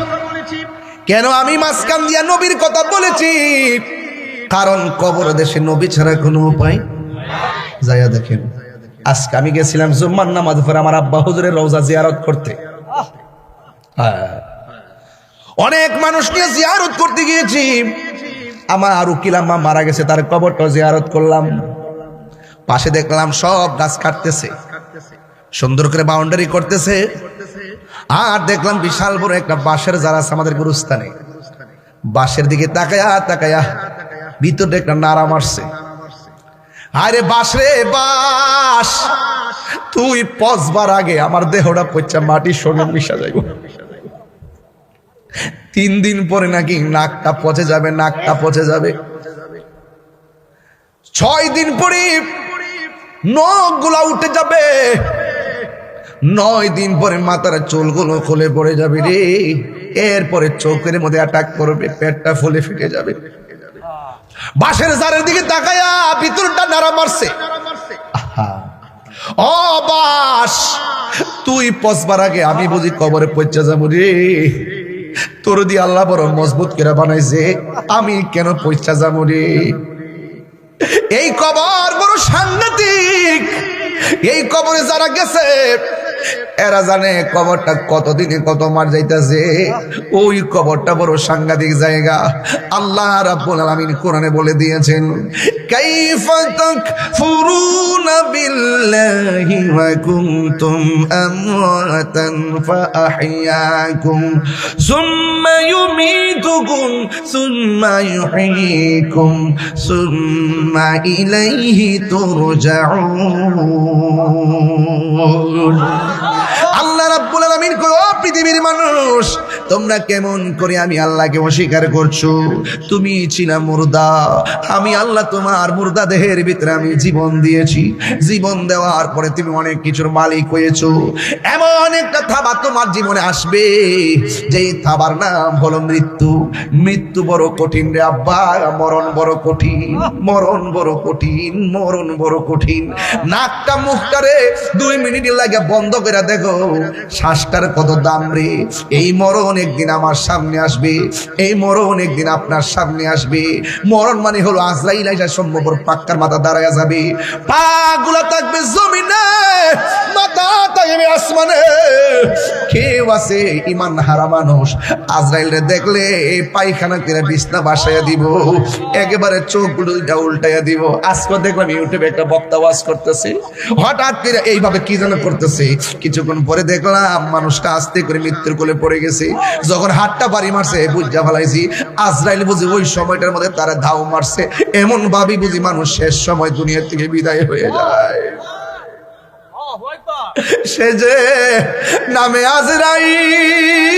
[SPEAKER 3] কেন আমি মাঝখান দিয়া নবীর কথা বলেছি কারণ কবর দেশে নবী ছাড়া কোনো উপায় যাইয়া দেখেন আজকে আমি গেছিলাম জুম্মার নামাজ পড়ে আমার আব্বা হুজুরের রওজা জিয়ারত করতে অনেক মানুষ নিয়ে জিয়ারত করতে গিয়েছি আমার উকিল আম্মা মারা গেছে তার কবরটা জিয়ারত করলাম পাশে দেখলাম সব গাছ কাটতেছে সুন্দর করে বাউন্ডারি করতেছে আর দেখলাম বিশাল বড় একটা বাঁশের জার আছে আমাদের গুরুস্থানে বাঁশের দিকে তাকায়া তাকায়া ভিতরে একটা নাড়া মারছে আরে বাঁশ রে বাঁশ তুই পচবার আগে আমার দেহটা পচা মাটির সঙ্গে মিশা যাইব 3 দিন পরে নাকি নাকটা পচে যাবে নাকটা পচে যাবে 6 দিন পরে নখগুলা উঠে যাবে 9 দিন পরে মাথার চুলগুলো খুলে পড়ে যাবে রে এরপরে চোখের মধ্যে অ্যাটাক করবে পেটটা ফুলে ফেটে যাবে বাঁশের জারের দিকে তাকায়া ভিতরটা নাড়া মারছে ও বাঁশ তুই পচবার আগে আমি বুঝি কবরে পচা যাবো রে তোর দিয়ে আল্লাহ বড় মজবুত করে বানাইছে আমি কেন পচা যাবো রে এই কবর বড় সাংঘাতিক এই কবরে যারা গেছে এরা জানে কবরটা কতদিনে কত মার যাইতেছে ওই কবরটা বড় সাংঘাতিক জায়গা আল্লাহ রাব্বুল আলামিন কোরআনে বলে দিয়েছেন কাইফা তাকফুরুনা বিল্লাহি ওয়া কুনতুম আমওয়াতান ফাআহইয়াকুম সুম্মা ইউমীতুকুম সুম্মা ইউহয়ীকুম সুম্মা ইলাইহি তুরজাউন আল্লাহ রাব্বুল আলামিন কয় ও পৃথিবীর মানুষ
[SPEAKER 1] তোমরা কেমন করে আমি আল্লাহকে অস্বীকার করছো? তুমি ছিলা মুর্দা, আমি আল্লাহ তোমার মুর্দা দেহের ভিতরে আমি জীবন দিয়েছি। জীবন দেওয়ার পরে তুমি অনেক কিছুর মালিক হয়েছো। এমন একটা থাবা তোমার জীবনে আসবে যেই থাবার নাম হলো মৃত্যু। মৃত্যু বড় কঠিন রে আব্বা, মরণ বড় কঠিন, মরণ বড় কঠিন, মরণ বড় কঠিন। নাকটা মুখটারে 2 মিনিট লাগে বন্ধ করে দেখো, শ্বাসটার কত দাম রে। এই মরণ একদিন আমার সামনে আসবে, এই মরণ একদিন আপনার সামনে আসবে। মরণ মানে হলো আজরাইল আইসা সম্ভবর পাক্কার মাথা দাঁড়ায় যাবে, পা গুলা থাকবে জমিনে, মাথা থাকবে আসমানে। কেউ আছে ইমান হারা মানুষ, আজরাইলরে দেখলে পায়খানা করে বিছনা বাসাইয়া দিব, একেবারে চোখ দুইটা উল্টাইয়া দিব। আজকে দেখলাম ইউটিউবে একটা বক্তা ওয়াজ করতেছে, হঠাৎ করে এইভাবে কি যেন করতেছে। কিছুক্ষণ পরে দেখলাম মানুষটা আস্তে করে মৃত্যুর কোলে পড়ে গেছে। যখন হাতটা বাড়ি মারছে বুঝা ফেলাইছি আজরাইল বুঝি ওই সময়টার মধ্যে তারা ধাও মারছে। এমন ভাবি বুঝি মানুষ শেষ সময় দুনিয়া থেকে বিদায় হয়ে যায়। সে যে নামে আজরাইল,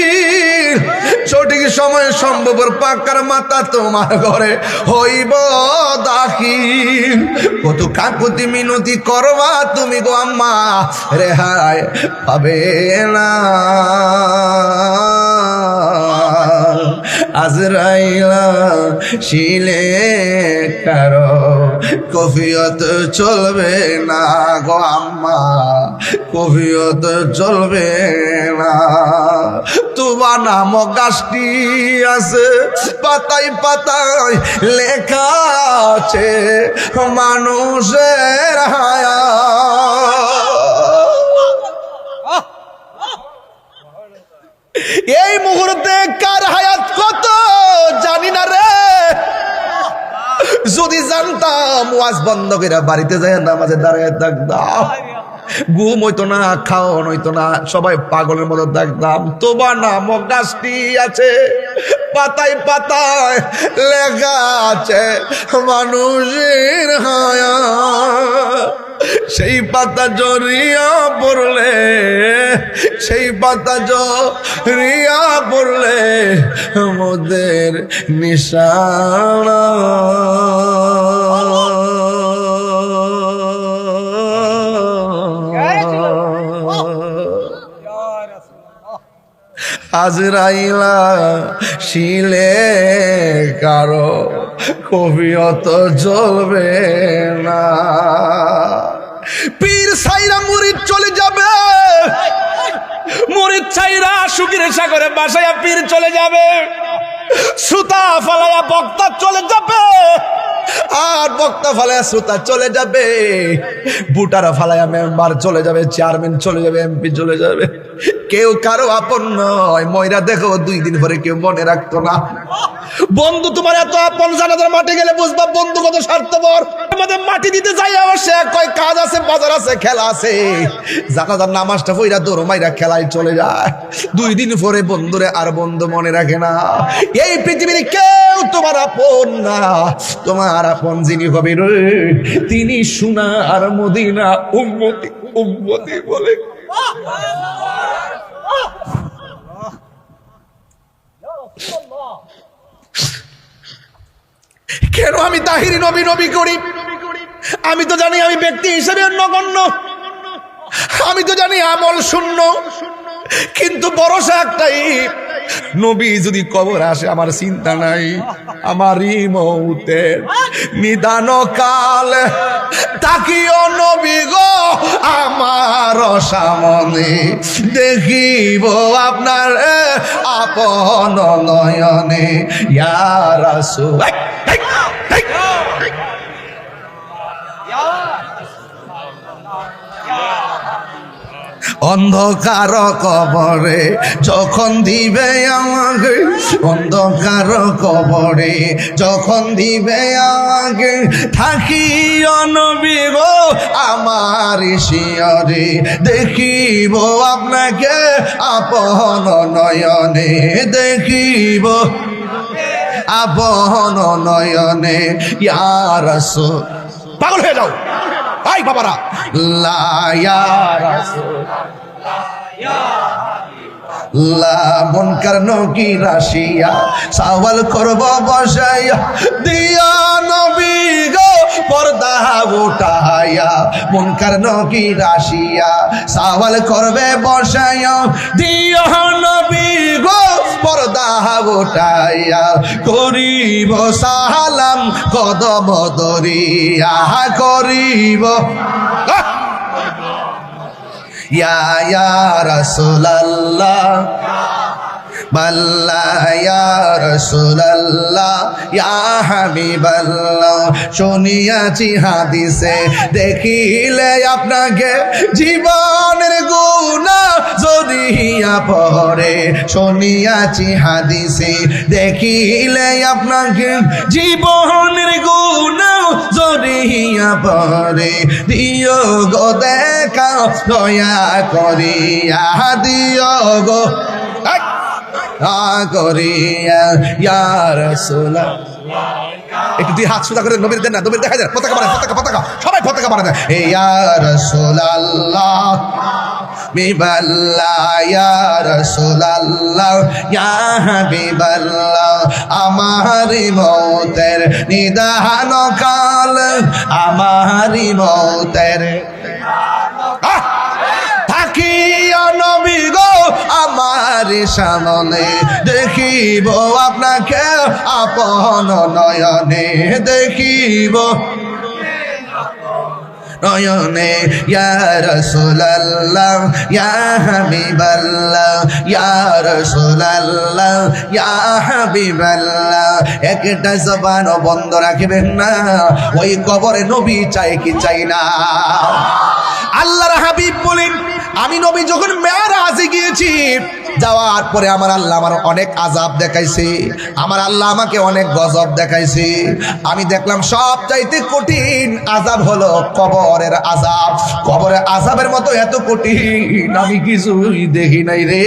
[SPEAKER 1] সঠিক সময় সম্ভবর পাকার মাথা তোমার ঘরে হইব দাখিল। কত কাকুতি মিনতি করবা তুমি গো আম্মা, রেহাই পাবে না। আজরাইলা শিলে কারো কফিয়ত চলবে না গো আম্মা, কফিয়ত চলবে না। তোমার নামক গাছটি আছে, পাতায় পাতায় লেখা আছে মানুষের হায়া। এই মুহূর্তে কার হায়াত কত জানি না রে। যদি জানতাম ওয়াজ বন্ধ করে বাড়িতে যায় নামাজে দাঁড়ায় থাকতাম, ঘুম হইতো না, খাওয়ান হইতো না, সবাই পাগলের মতো দেখতাম। তোমার নামক গাছটি আছে, পাতায় পাতায় লেখা আছে মানুষের হায়া। সেই পাতা জড়িয়া পড়লে, সেই পাতা জড়িয়া পড়লে মোদের নিশানা। আজরাইলা শিলে কারো কবিয়ত চলবে না। পীর সাইরা মুরিদ চলে যাবে, মুরিদ সাইরা সুখের সাগরে বাসায়া পীর চলে যাবে, সুতা ফালায়া বক্তা চলে যাবে, আর বক্তা ফালায়া শ্রোতা চলে যাবে, বুটারা ফালায়া মেম্বার চলে যাবে, চেয়ারম্যান চলে যাবে, এমপি চলে যাবে। কেউ কারো আপন নয়। ময়রা দেখো 2 দিন পরে কেউ মনে রাখতো না। বন্ধু তোমার এত আপন, জানাজার মাঠে গেলে বুঝবা বন্ধু কত স্বার্থপর। আমাদের মাটি দিতে যাই আবার সে কয় কাজ আছে, বাজার আছে, খেলা আছে। জানাজার নামাজটা পইরা দৌড় মাইরা খেলায় চলে যায়। 2 দিন পরে বন্ধুরে আর বন্ধু মনে রাখে না। এই পৃথিবীর কেউ তোমার আপন না। তোমার আপন যিনি হবে রে, তিনি সোনার মদিনা উম্মতি উম্মতি বলে। কেন আমি তাহিরি নবী নবী করি? আমি তো জানি আমি ব্যক্তি হিসেবে নগণ্য, আমি তো জানি আমল শূন্য, কিন্তু ভরসা একটাই, নবী যদি কবর আসে আমার চিন্তা নাই। আমারই মৌতের নিদান কাল তাকিও নবী গো আমার সামনে, দেখিব আপনার আপন নয়নে। ইয়া রাসূল অন্ধকার কবরে যখন দিবে আমাকে, অন্ধকার কবরে যখন দিবে আমাকে, থাকিও নবী গো আমার শিয়রে, দেখিব আপনাকে আপন নয়নে, দেখিব আপন নয়নে। ইয়া রাসূল পাগল হয়ে যাও ভাই বাবারা, লা ইয়া রাসূল মুনকার নকির আসিয়া সওয়াল করব বসাইয়া দিয়া নবী গো পর্দা উঠাইয়া মুনকার নকির আসিয়া সওয়াল করবে বসাইয়া দিয়া নবী গো পর্দা উঠাইয়া করিব সালাম কদম দরিয়া করিব ইয়া রাসূলুল্লাহ বাল্লাহ ইয়া রাসূলুল্লাহ ইয়া হাবিবাল্লাহ শুনিয়াছি হাদিসে দেখিলে আপনাকে জীবনের গুনাহ জড়িয়া পড়ে শুনিয়াছি হাদিসে দেখিলে আপনাকে জীবনের গুনাহ জড়িয়া পড়ে দিও গো দেখা দয়া করিয়া দিও গো করিয়া ইয়া রাসূলুল্লাহ একটু দুই হাত সুদা করে নবীর দেন না নবীর দেখা যায় পতাকা বানায় পতাকা সবাই পতাকা বানায় ইয়া রাসূলুল্লাহ বিবাল্লাহ ইয়া রাসূলুল্লাহ ইয়া হাবিবাল্লাহ আমারি মওতের নিদান কাল আমারি মওতের থাকিয়া নবী গো আমার সামনে দেখিব আপনাকে আপন নয়নে দেখিব নয়নে ইয়া রাসূলুল্লাহ ইয়া হাবিবাল্লাহ ইয়া রাসূলুল্লাহ ইয়া হাবিবাল্লাহ একটা জবান বন্ধ রাখবেন না ওই কবরে নবী চাই কি চাই না আল্লাহর হাবিব বলেন আমি নবী যখন মেরাজে গিয়েছি যাওয়ার পরে আমার আল্লাহ আমার অনেক আযাব দেখাইছে আমার আল্লাহ আমাকে অনেক গজব দেখাইছে আমি দেখলাম সবচাইতে কঠিন আযাব হলো কবরের আযাব কবরের আযাবের মতো এত কঠিন আমি কিছুই দেখি নাই রে।